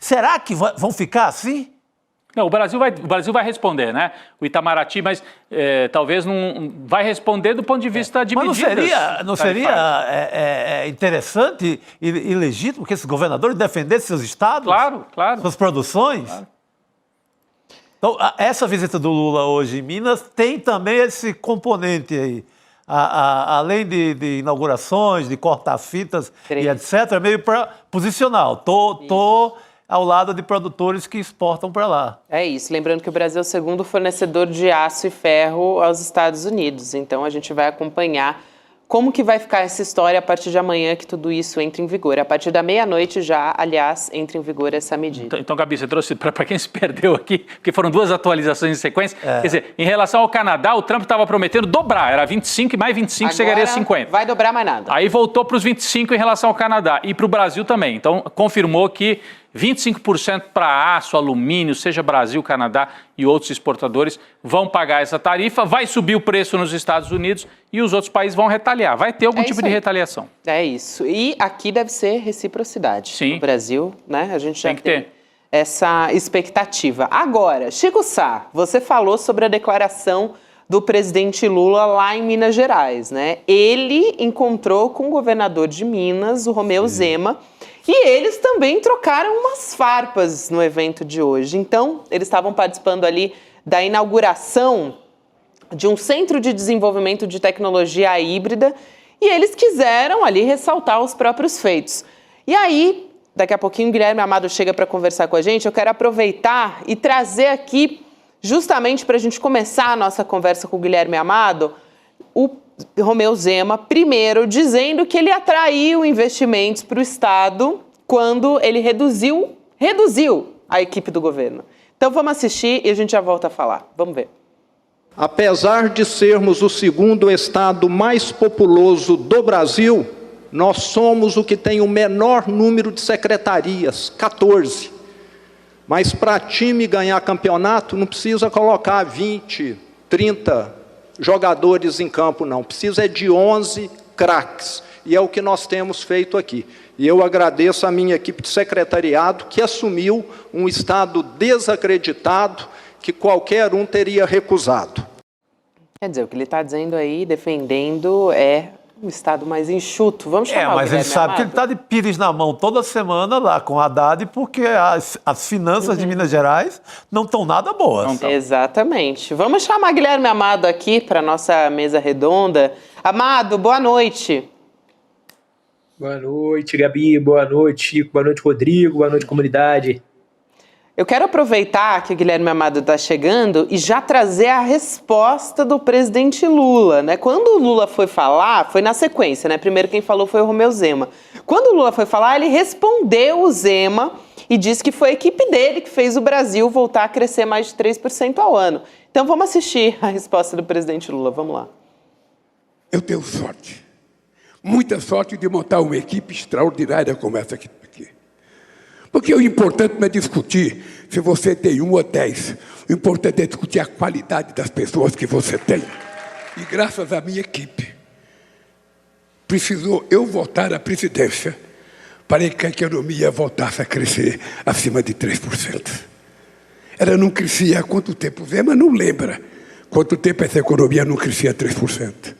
Será que vão ficar assim? Não, o Brasil vai responder, né? O Itamaraty, mas talvez não vai responder do ponto de vista de medidas. Mas não seria interessante e legítimo que esses governadores defendessem seus estados? Claro. Suas produções? Claro. Então, essa visita do Lula hoje em Minas tem também esse componente aí. Além de inaugurações, de cortar fitas e etc., meio para posicional. Tô ao lado de produtores que exportam para lá. É isso. Lembrando que o Brasil é o segundo fornecedor de aço e ferro aos Estados Unidos. Então, a gente vai acompanhar como que vai ficar essa história a partir de amanhã que tudo isso entra em vigor. A partir da meia-noite já, aliás, entra em vigor essa medida. Então Gabi, você trouxe para quem se perdeu aqui, porque foram 2 atualizações em sequência. Quer dizer, em relação ao Canadá, o Trump estava prometendo dobrar, era 25 e mais 25 agora chegaria a 50. Vai dobrar mais nada. Aí voltou para os 25 em relação ao Canadá e para o Brasil também. Então, confirmou que 25% para aço, alumínio, seja Brasil, Canadá e outros exportadores, vão pagar essa tarifa, vai subir o preço nos Estados Unidos e os outros países vão retaliar. Vai ter algum tipo de retaliação. É isso. E aqui deve ser reciprocidade. Sim. No Brasil, né? A gente já tem essa expectativa. Agora, Chico Sá, você falou sobre a declaração do presidente Lula lá em Minas Gerais, né? Ele encontrou com o governador de Minas, o Romeu Zema, e eles também trocaram umas farpas no evento de hoje. Então, eles estavam participando ali da inauguração de um centro de desenvolvimento de tecnologia híbrida e eles quiseram ali ressaltar os próprios feitos. E aí, daqui a pouquinho o Guilherme Amado chega para conversar com a gente, eu quero aproveitar e trazer aqui, justamente para a gente começar a nossa conversa com o Guilherme Amado, o Romeu Zema, primeiro dizendo que ele atraiu investimentos para o Estado quando ele reduziu a equipe do governo. Então vamos assistir e a gente já volta a falar. Vamos ver. Apesar de sermos o segundo estado mais populoso do Brasil, nós somos o que tem o menor número de secretarias, 14. Mas para time ganhar campeonato, não precisa colocar 20, 30 jogadores em campo, não. Precisa de 11 craques. E é o que nós temos feito aqui. E eu agradeço a minha equipe de secretariado, que assumiu um estado desacreditado, que qualquer um teria recusado. Quer dizer, o que ele está dizendo aí, defendendo, é um estado mais enxuto. Vamos chamar o mas ele Guilherme sabe Amado? que ele está de pires na mão toda semana lá com o Haddad, porque as finanças de Minas Gerais não estão nada boas. Exatamente. Vamos chamar Guilherme Amado aqui para a nossa mesa redonda. Amado, boa noite. Boa noite, Gabi. Boa noite, Chico. Boa noite, Rodrigo. Boa noite, comunidade. Eu quero aproveitar que o Guilherme Amado está chegando e já trazer a resposta do presidente Lula, né? Quando o Lula foi falar, foi na sequência, né? Primeiro quem falou foi o Romeu Zema. Quando o Lula foi falar, ele respondeu o Zema e disse que foi a equipe dele que fez o Brasil voltar a crescer mais de 3% ao ano. Então vamos assistir a resposta do presidente Lula. Vamos lá. Eu tenho sorte, muita sorte de montar uma equipe extraordinária como essa aqui. Porque o importante não é discutir se você tem 1 ou 10. O importante é discutir a qualidade das pessoas que você tem. E graças à minha equipe, precisou eu voltar à presidência para que a economia voltasse a crescer acima de 3%. Ela não crescia há quanto tempo? O Zema não lembra quanto tempo essa economia não crescia 3%.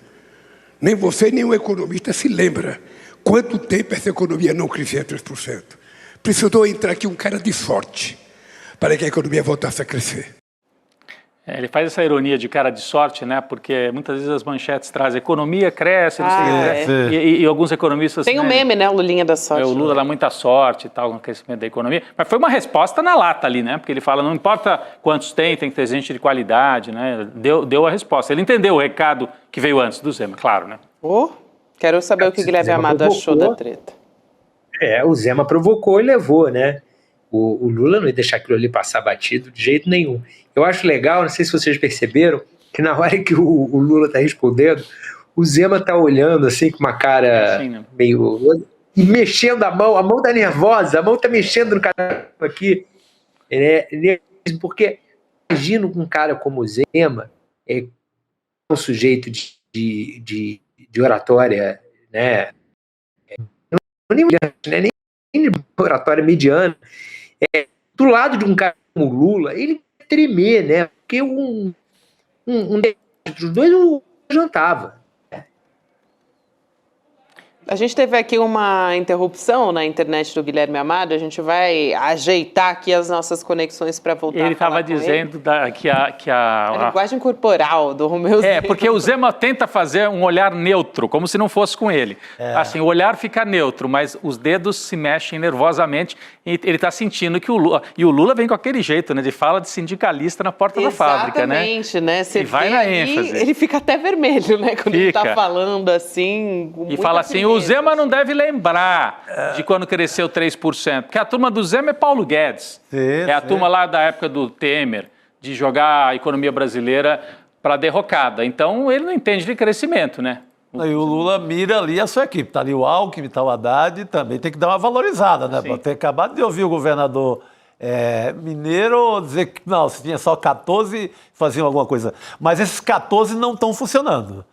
Nem você, nem o economista se lembra quanto tempo essa economia não crescia 3%. Precisou entrar aqui um cara de sorte para que a economia voltasse a crescer. Ele faz essa ironia de cara de sorte, né? Porque muitas vezes as manchetes trazem economia cresce, não sei o quê. E alguns economistas... Tem um meme, né? O Lulinha da sorte. O Lula dá muita sorte e tal, no crescimento da economia. Mas foi uma resposta na lata ali, né? Porque ele fala, não importa quantos tem que ter gente de qualidade, né? Deu a resposta. Ele entendeu o recado que veio antes do Zema, claro, né? Quero saber o que o Guilherme Amado achou da treta. O Zema provocou e levou, né? O Lula não ia deixar aquilo ali passar batido de jeito nenhum. Eu acho legal, não sei se vocês perceberam, que na hora que o Lula está respondendo, o Zema está olhando assim com uma cara assim, né? Meio... E mexendo a mão tá nervosa, a mão tá mexendo no cara aqui. Porque imagino com um cara como o Zema, um sujeito de oratória, né? Nem oratória mediana, do lado de um cara como o Lula, ele tremer, né? Porque dos dois o jantava. A gente teve aqui uma interrupção na internet do Guilherme Amado, a gente vai ajeitar aqui as nossas conexões para voltar ele estava dizendo que a linguagem corporal do Romeu Zema. Porque o Zema tenta fazer um olhar neutro, como se não fosse com ele. Assim, o olhar fica neutro, mas os dedos se mexem nervosamente e ele está sentindo que o Lula... E o Lula vem com aquele jeito, né? De fala de sindicalista na porta da fábrica, né? Exatamente, né? Você e vai na ênfase. Ele fica até vermelho, né? Quando ele está falando assim... E fala assim, o Zema não deve lembrar de quando cresceu 3%, porque a turma do Zema é Paulo Guedes. A turma lá da época do Temer, de jogar a economia brasileira para a derrocada. Então, ele não entende de crescimento, né? E o Lula mira ali a sua equipe. Está ali o Alckmin, está o Haddad, também tem que dar uma valorizada, né? Para ter acabado de ouvir o governador mineiro dizer que não, se tinha só 14, faziam alguma coisa. Mas esses 14 não estão funcionando.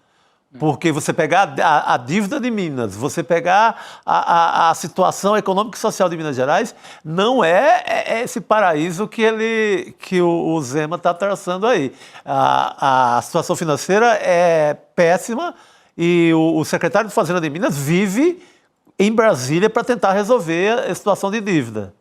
Porque você pegar a dívida de Minas, você pegar a situação econômica e social de Minas Gerais, não é esse paraíso que o Zema está traçando aí. A situação financeira é péssima e o secretário de Fazenda de Minas vive em Brasília para tentar resolver a situação de dívida.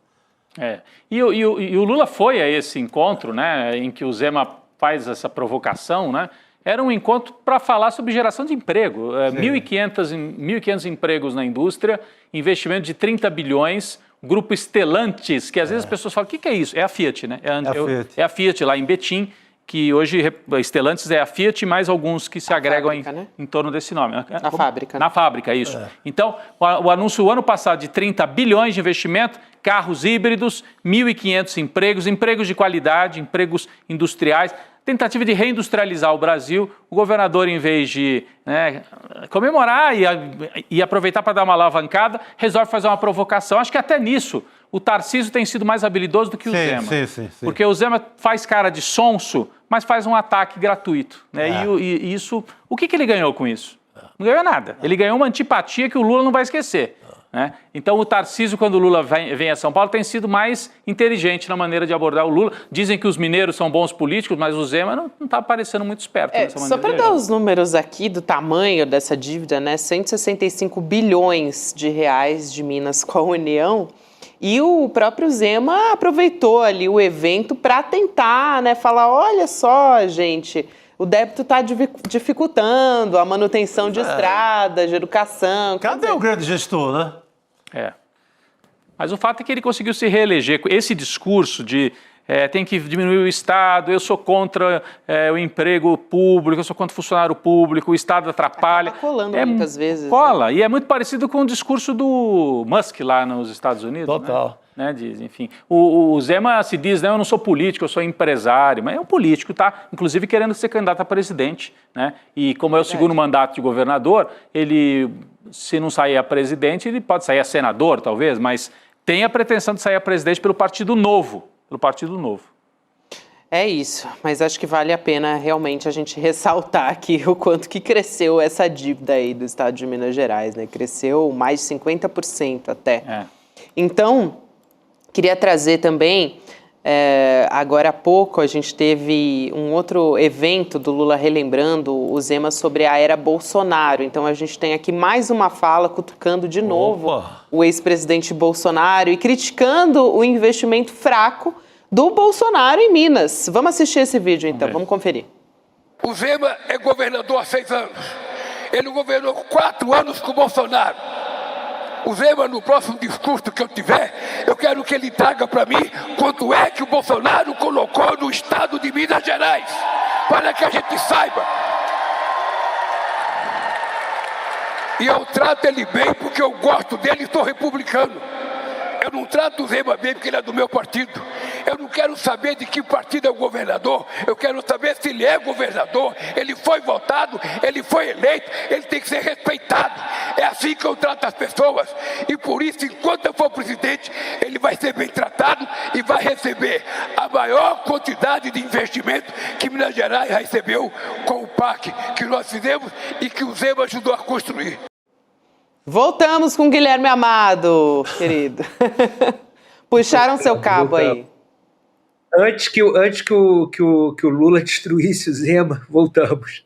E o Lula foi a esse encontro, né, em que o Zema faz essa provocação, né? era um encontro para falar sobre geração de emprego. 1.500 empregos na indústria, investimento de 30 bilhões, grupo Stellantis, que às vezes as pessoas falam, o que é isso? É a Fiat, né? É a Fiat lá em Betim, que hoje Stellantis é a Fiat mais alguns que se agregam fábrica, né? em torno desse nome. Na fábrica. Na fábrica, isso. Então, o anúncio o ano passado de 30 bilhões de investimento, carros híbridos, 1.500 empregos de qualidade, empregos industriais, tentativa de reindustrializar o Brasil. O governador, em vez de comemorar e aproveitar para dar uma alavancada, resolve fazer uma provocação. Acho que até nisso o Tarcísio tem sido mais habilidoso do que o Zema. Sim. Porque o Zema faz cara de sonso, mas faz um ataque gratuito. Né? E isso, o que ele ganhou com isso? Não ganhou nada. Ele ganhou uma antipatia que o Lula não vai esquecer. Né? Então o Tarcísio, quando o Lula vem a São Paulo, tem sido mais inteligente na maneira de abordar o Lula. Dizem que os mineiros são bons políticos, mas o Zema não está parecendo muito esperto nessa maneira. Só para dar os números aqui do tamanho dessa dívida, né? 165 bilhões de reais de Minas com a União. E o próprio Zema aproveitou ali o evento para tentar, né, falar, olha só, gente, o débito está dificultando a manutenção de estradas, de educação. Cadê o grande gestor, né? Mas o fato é que ele conseguiu se reeleger com esse discurso de tem que diminuir o Estado, eu sou contra o emprego público, eu sou contra o funcionário público, o Estado atrapalha. Acaba colando muitas vezes. Cola, e é muito parecido com o discurso do Musk lá nos Estados Unidos. Total. Né? Enfim, o Zema se diz, né, eu não sou político, eu sou empresário, mas é um político, tá? Inclusive querendo ser candidato a presidente, né? E como é o segundo mandato de governador, ele, se não sair a presidente, ele pode sair a senador, talvez, mas tem a pretensão de sair a presidente pelo Partido Novo. É isso, mas acho que vale a pena realmente a gente ressaltar aqui o quanto que cresceu essa dívida aí do Estado de Minas Gerais, né? Cresceu mais de 50% até. Então, queria trazer também, agora há pouco a gente teve um outro evento do Lula relembrando o Zema sobre a era Bolsonaro. Então a gente tem aqui mais uma fala cutucando de novo o ex-presidente Bolsonaro e criticando o investimento fraco do Bolsonaro em Minas. Vamos assistir esse vídeo então, vamos conferir. O Zema é governador há 6 anos. Ele governou 4 anos com o Bolsonaro. O Zema, no próximo discurso que eu tiver, eu quero que ele traga para mim quanto é que o Bolsonaro colocou no estado de Minas Gerais, para que a gente saiba. E eu trato ele bem porque eu gosto dele e sou republicano. Eu não trato o Zema bem porque ele é do meu partido. Eu não quero saber de que partido é o governador. Eu quero saber se ele é governador, ele foi votado, ele foi eleito, ele tem que ser respeitado. É assim que eu trato as pessoas. E por isso, enquanto eu for presidente, ele vai ser bem tratado e vai receber a maior quantidade de investimento que Minas Gerais recebeu com o PAC que nós fizemos e que o Zema ajudou a construir. Voltamos com o Guilherme Amado, querido. Puxaram seu cabo aí. Antes que o Lula destruísse o Zema, voltamos.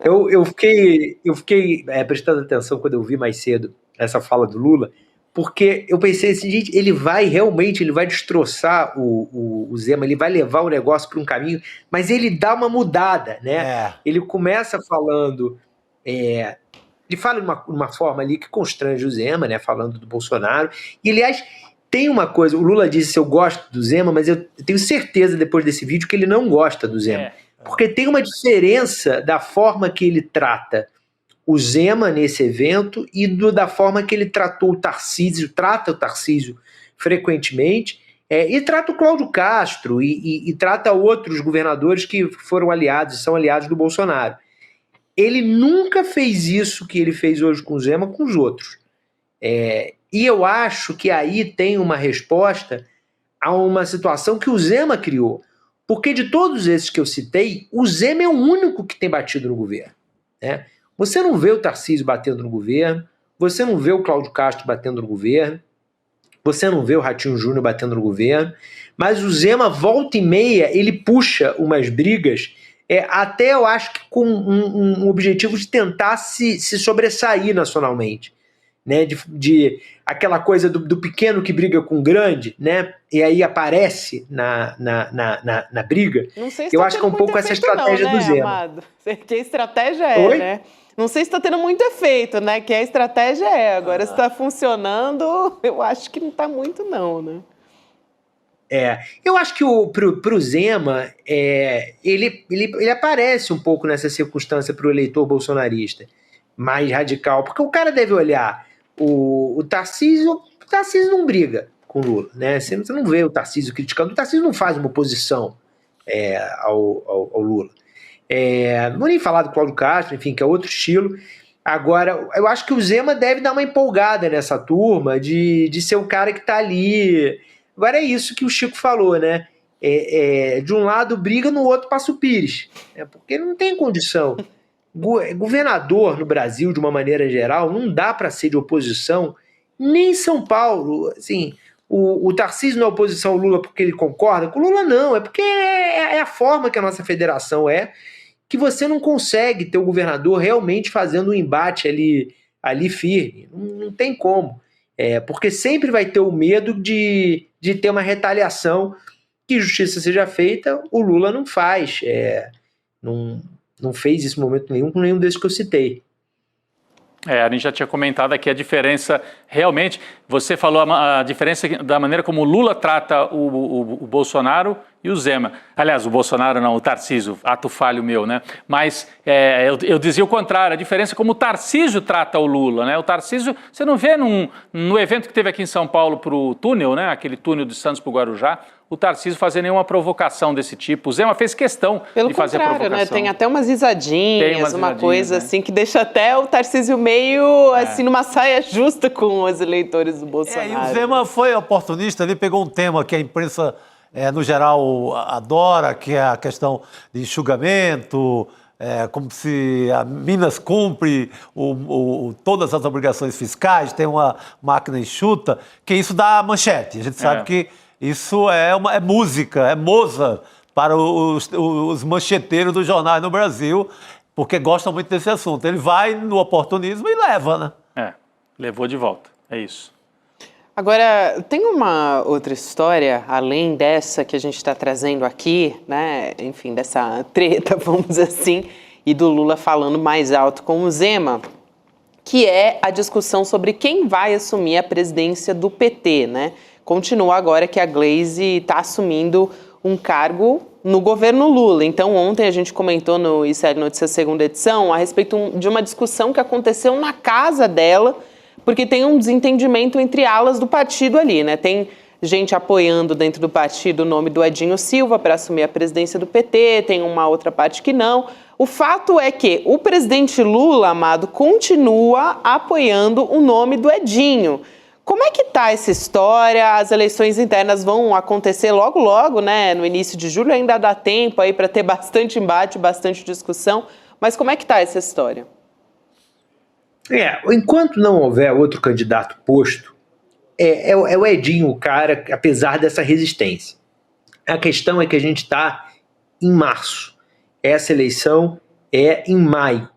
Eu fiquei prestando atenção quando eu vi mais cedo essa fala do Lula, porque eu pensei assim, gente, ele vai destroçar o Zema, ele vai levar o negócio para um caminho, mas ele dá uma mudada, né? Ele começa falando... ele fala de uma forma ali que constrange o Zema, né? Falando do Bolsonaro. E, aliás, tem uma coisa, o Lula disse, eu gosto do Zema, mas eu tenho certeza depois desse vídeo que ele não gosta do Zema. Porque tem uma diferença da forma que ele trata o Zema nesse evento e da forma que ele trata o Tarcísio frequentemente, e trata o Cláudio Castro e trata outros governadores que foram aliados e são aliados do Bolsonaro. Ele nunca fez isso que ele fez hoje com o Zema com os outros. E eu acho que aí tem uma resposta a uma situação que o Zema criou. Porque de todos esses que eu citei, o Zema é o único que tem batido no governo. Né? Você não vê o Tarcísio batendo no governo, você não vê o Cláudio Castro batendo no governo, você não vê o Ratinho Júnior batendo no governo, mas o Zema, volta e meia, ele puxa umas brigas, até eu acho que com um objetivo de tentar se sobressair nacionalmente. né, de aquela coisa do pequeno que briga com o grande, né, e aí aparece na briga. Não sei se eu tá acho que é um tendo pouco muito essa efeito estratégia não, né, do Zema. Amado? Que a estratégia é, Oi? né? Não sei se está tendo muito efeito, né? Que a estratégia é. Agora, se está funcionando, eu acho que não está muito, não, né? Eu acho que pro Zema, ele aparece um pouco nessa circunstância para o eleitor bolsonarista mais radical, porque o cara deve olhar o Tarcísio não briga com o Lula, né? Você não vê o Tarcísio criticando, o Tarcísio não faz uma oposição ao Lula. Não vou nem falar do Cláudio Castro, enfim, que é outro estilo. Agora, eu acho que o Zema deve dar uma empolgada nessa turma de ser o cara que está ali. Agora é isso que o Chico falou, né? De um lado briga, no outro passa o Pires. Porque não tem condição. Governador no Brasil, de uma maneira geral, não dá para ser de oposição, nem em São Paulo. Assim, o Tarcísio não é oposição ao Lula porque ele concorda com o Lula, não. É porque é a forma que a nossa federação que você não consegue ter o governador realmente fazendo um embate ali firme. Não tem como. Porque sempre vai ter o medo de ter uma retaliação, que justiça seja feita, o Lula não faz. Não fez isso em momento nenhum com nenhum desses que eu citei. A gente já tinha comentado aqui a diferença, realmente, você falou a diferença da maneira como o Lula trata o Bolsonaro e o Zema. Aliás, o Bolsonaro não, o Tarcísio, ato falho meu, né? Mas eu dizia o contrário, a diferença é como o Tarcísio trata o Lula, né? O Tarcísio, você não vê no evento que teve aqui em São Paulo para o túnel, né? Aquele túnel de Santos para o Guarujá, o Tarcísio fazer nenhuma provocação desse tipo. O Zema fez questão de fazer a provocação. Né? Tem até umas risadinhas, uma coisa, né? assim, que deixa até o Tarcísio meio, assim, numa saia justa com os eleitores do Bolsonaro. E o Zema foi oportunista, ele pegou um tema que a imprensa, no geral, adora, que é a questão de enxugamento, como se a Minas cumpre todas as obrigações fiscais, tem uma máquina enxuta, que isso dá manchete. A gente sabe que isso é música, é Mozart para os mancheteiros dos jornais no Brasil, porque gostam muito desse assunto. Ele vai no oportunismo e leva, né? Levou de volta, é isso. Agora, tem uma outra história, além dessa que a gente está trazendo aqui, né? Enfim, dessa treta, vamos dizer assim, e do Lula falando mais alto com o Zema, que é a discussão sobre quem vai assumir a presidência do PT, né? Continua agora que a Glaze está assumindo um cargo no governo Lula. Então, ontem a gente comentou no ICL Notícias segunda edição a respeito de uma discussão que aconteceu na casa dela, porque tem um desentendimento entre alas do partido ali, né? Tem gente apoiando dentro do partido o nome do Edinho Silva para assumir a presidência do PT, tem uma outra parte que não. O fato é que o presidente Lula, Amado, continua apoiando o nome do Edinho. Como é que tá essa história? As eleições internas vão acontecer logo, né? No início de julho, ainda dá tempo aí para ter bastante embate, bastante discussão. Mas como é que tá essa história? Enquanto não houver outro candidato posto, é o Edinho o cara, apesar dessa resistência. A questão é que a gente está em março. Essa eleição é em maio,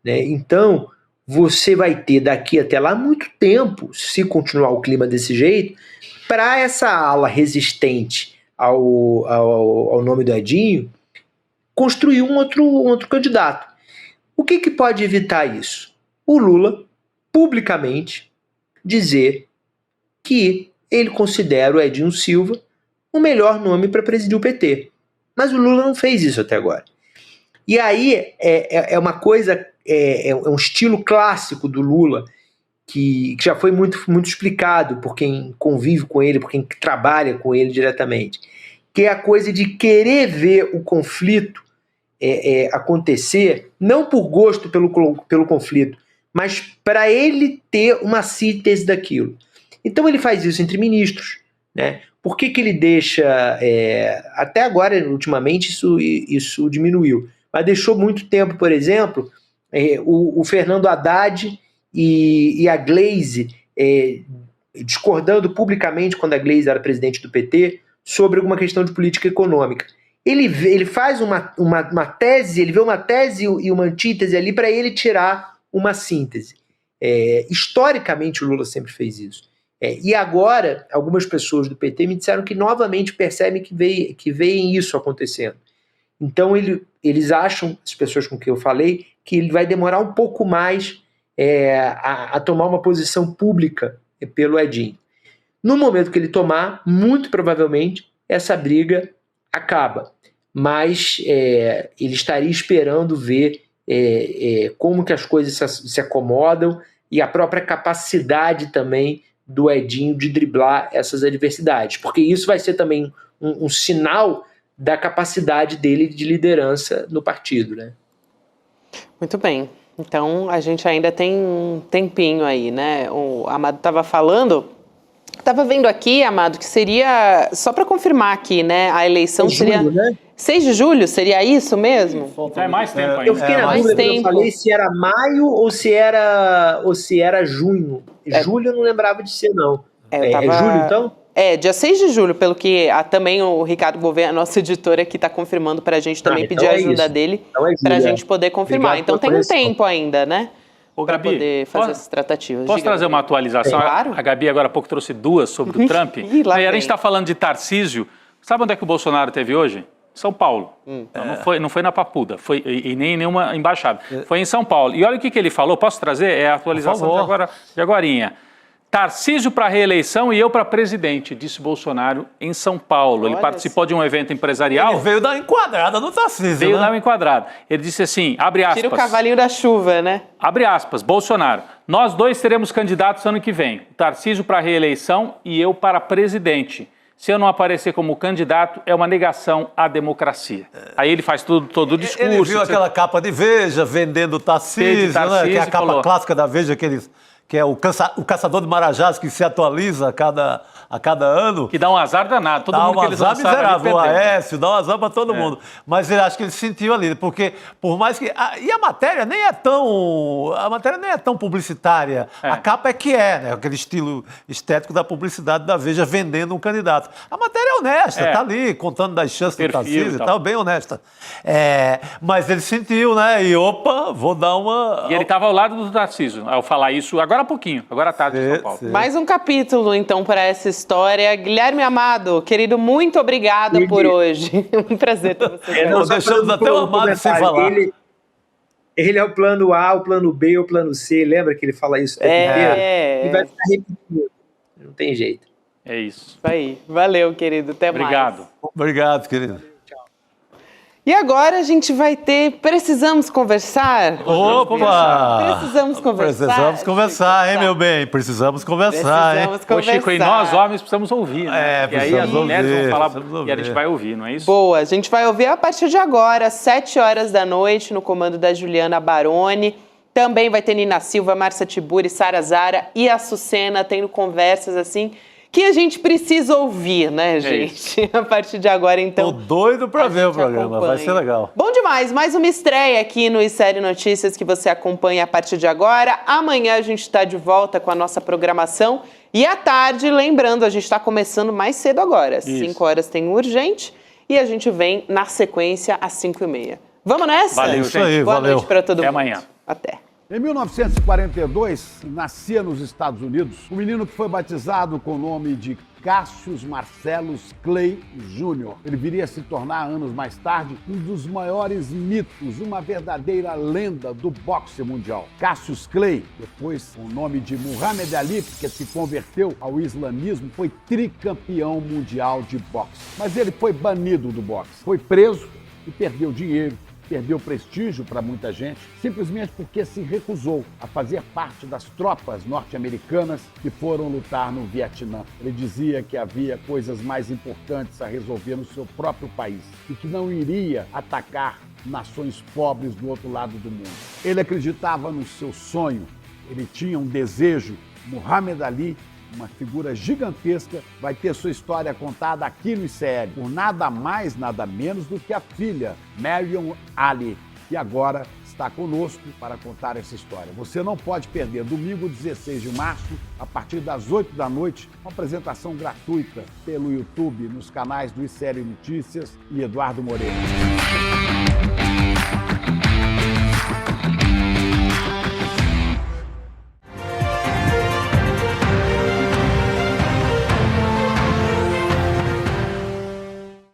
né? Então, você vai ter daqui até lá muito tempo, se continuar o clima desse jeito, para essa ala resistente ao nome do Edinho construir um outro candidato. O que pode evitar isso? O Lula, publicamente, dizer que ele considera o Edinho Silva o melhor nome para presidir o PT. Mas o Lula não fez isso até agora. E aí é uma coisa, é um estilo clássico do Lula, que já foi muito explicado por quem convive com ele, por quem trabalha com ele diretamente, que é a coisa de querer ver o conflito acontecer, não por gosto pelo conflito, mas para ele ter uma síntese daquilo. Então ele faz isso entre ministros, né? Por que ele deixa, até agora, ultimamente, isso diminuiu, mas deixou muito tempo, por exemplo, o Fernando Haddad e a Glaze discordando publicamente, quando a Glaze era presidente do PT, sobre alguma questão de política econômica. Ele faz uma tese, ele vê uma tese e uma antítese ali para ele tirar uma síntese. Historicamente, o Lula sempre fez isso. E agora, algumas pessoas do PT me disseram que novamente percebem que veem isso acontecendo. Então, eles acham, as pessoas com quem eu falei, que ele vai demorar um pouco mais a tomar uma posição pública pelo Edinho. No momento que ele tomar, muito provavelmente, essa briga acaba. Mas ele estaria esperando ver como que as coisas se acomodam e a própria capacidade também do Edinho de driblar essas adversidades, porque isso vai ser também um sinal da capacidade dele de liderança no partido, né? Muito bem. Então, a gente ainda tem um tempinho aí, né? O Amado estava falando, estava vendo aqui, Amado, que seria, só para confirmar aqui, né? A eleição seria... né? 6 de julho, seria isso mesmo? É mais tempo ainda. Eu fiquei na dúvida quando eu falei se era maio ou se era junho. Julho eu não lembrava de ser, não. É julho, então? Dia 6 de julho, pelo que também o Ricardo Gouveia, nosso editor aqui, está confirmando para a gente também, então pedir a ajuda dele para a gente poder confirmar. Obrigado então tem um tempo ainda, né? Ô, Para Gabi, poder fazer essas tratativas. Posso trazer uma atualização? Claro. A Gabi agora há pouco trouxe 2 sobre o Trump. Ih, lá Aí a vem. gente está falando de Tarcísio. Sabe onde é que o Bolsonaro teve hoje? São Paulo. Não foi na Papuda, e nem em nenhuma embaixada. Foi em São Paulo. E olha o que ele falou, posso trazer? É a atualização de agorinha. Tarcísio para reeleição e eu para presidente, disse Bolsonaro em São Paulo. Ele participou de um evento empresarial. Ele veio dar uma enquadrada no Tarcísio, Veio né? dar uma enquadrada. Ele disse assim, abre aspas. Tira o cavalinho da chuva, né? Abre aspas, Bolsonaro. Nós 2 seremos candidatos ano que vem. Tarcísio para reeleição e eu para presidente. Se eu não aparecer como candidato, é uma negação à democracia. Aí ele faz todo o discurso. Ele viu aquela capa de Veja vendendo Tarcísio, né? Que é a capa clássica da Veja, que é o caçador de marajás que se atualiza a cada ano. Que dá um azar danado. Todo mundo que eles lançaram miserável, o Aécio, dá um azar para todo mundo. Mas ele acho que ele sentiu ali, porque por mais que... E a matéria nem é tão publicitária. A capa é que né? Aquele estilo estético da publicidade da Veja vendendo um candidato. A matéria é honesta, tá ali, contando das chances do Tarcísio e tal, bem honesta. Mas ele sentiu, né? E vou dar uma... E ele estava ao lado do Tarcísio, ao falar isso agora há pouquinho, agora à tarde em São Paulo. Mais um capítulo, então, para essa história. Guilherme Amado, querido, muito obrigada por hoje. Um prazer ter você. Deixamos até o Amado sem falar. Ele é o plano A, o plano B, o plano C. Lembra que ele fala isso o tempo inteiro? E vai ficar repetindo. Não tem jeito. É isso. Aí. Valeu, querido. Até mais. Obrigado, querido. E agora a gente vai ter... Precisamos conversar? Opa! Precisamos conversar. Precisamos conversar, hein, meu bem? Precisamos conversar, hein? Ô, Chico, e nós, homens, precisamos ouvir, né? E aí as mulheres vão falar e a gente vai ouvir, não é isso? Boa, a gente vai ouvir a partir de agora, às 7 horas da noite, no comando da Juliana Baroni. Também vai ter Nina Silva, Márcia Tiburi, Sara Zara e a Açucena tendo conversas assim... que a gente precisa ouvir, né, gente? A partir de agora, então... Tô doido pra ver o programa, vai ser legal. Bom demais, mais uma estreia aqui no Série Notícias que você acompanha a partir de agora. Amanhã a gente está de volta com a nossa programação. E à tarde, lembrando, a gente está começando mais cedo agora. Às 5 horas tem o Urgente e a gente vem na sequência às 5h30. Vamos nessa? Valeu, isso aí, Boa valeu. noite para todo mundo. Até amanhã. Até. Em 1942, nascia nos Estados Unidos um menino que foi batizado com o nome de Cassius Marcellus Clay Jr. Ele viria a se tornar, anos mais tarde, um dos maiores mitos, uma verdadeira lenda do boxe mundial. Cassius Clay, depois com o nome de Muhammad Ali, que se converteu ao islamismo, foi tricampeão mundial de boxe. Mas ele foi banido do boxe, foi preso e perdeu dinheiro. Perdeu prestígio para muita gente, simplesmente porque se recusou a fazer parte das tropas norte-americanas que foram lutar no Vietnã. Ele dizia que havia coisas mais importantes a resolver no seu próprio país e que não iria atacar nações pobres do outro lado do mundo. Ele acreditava no seu sonho, ele tinha um desejo. Muhammad Ali, uma figura gigantesca, vai ter sua história contada aqui no ICL, por nada mais, nada menos do que a filha, Marion Ali, que agora está conosco para contar essa história. Você não pode perder, domingo 16 de março, a partir das 8 da noite, uma apresentação gratuita pelo YouTube, nos canais do ICL Notícias e Eduardo Moreira.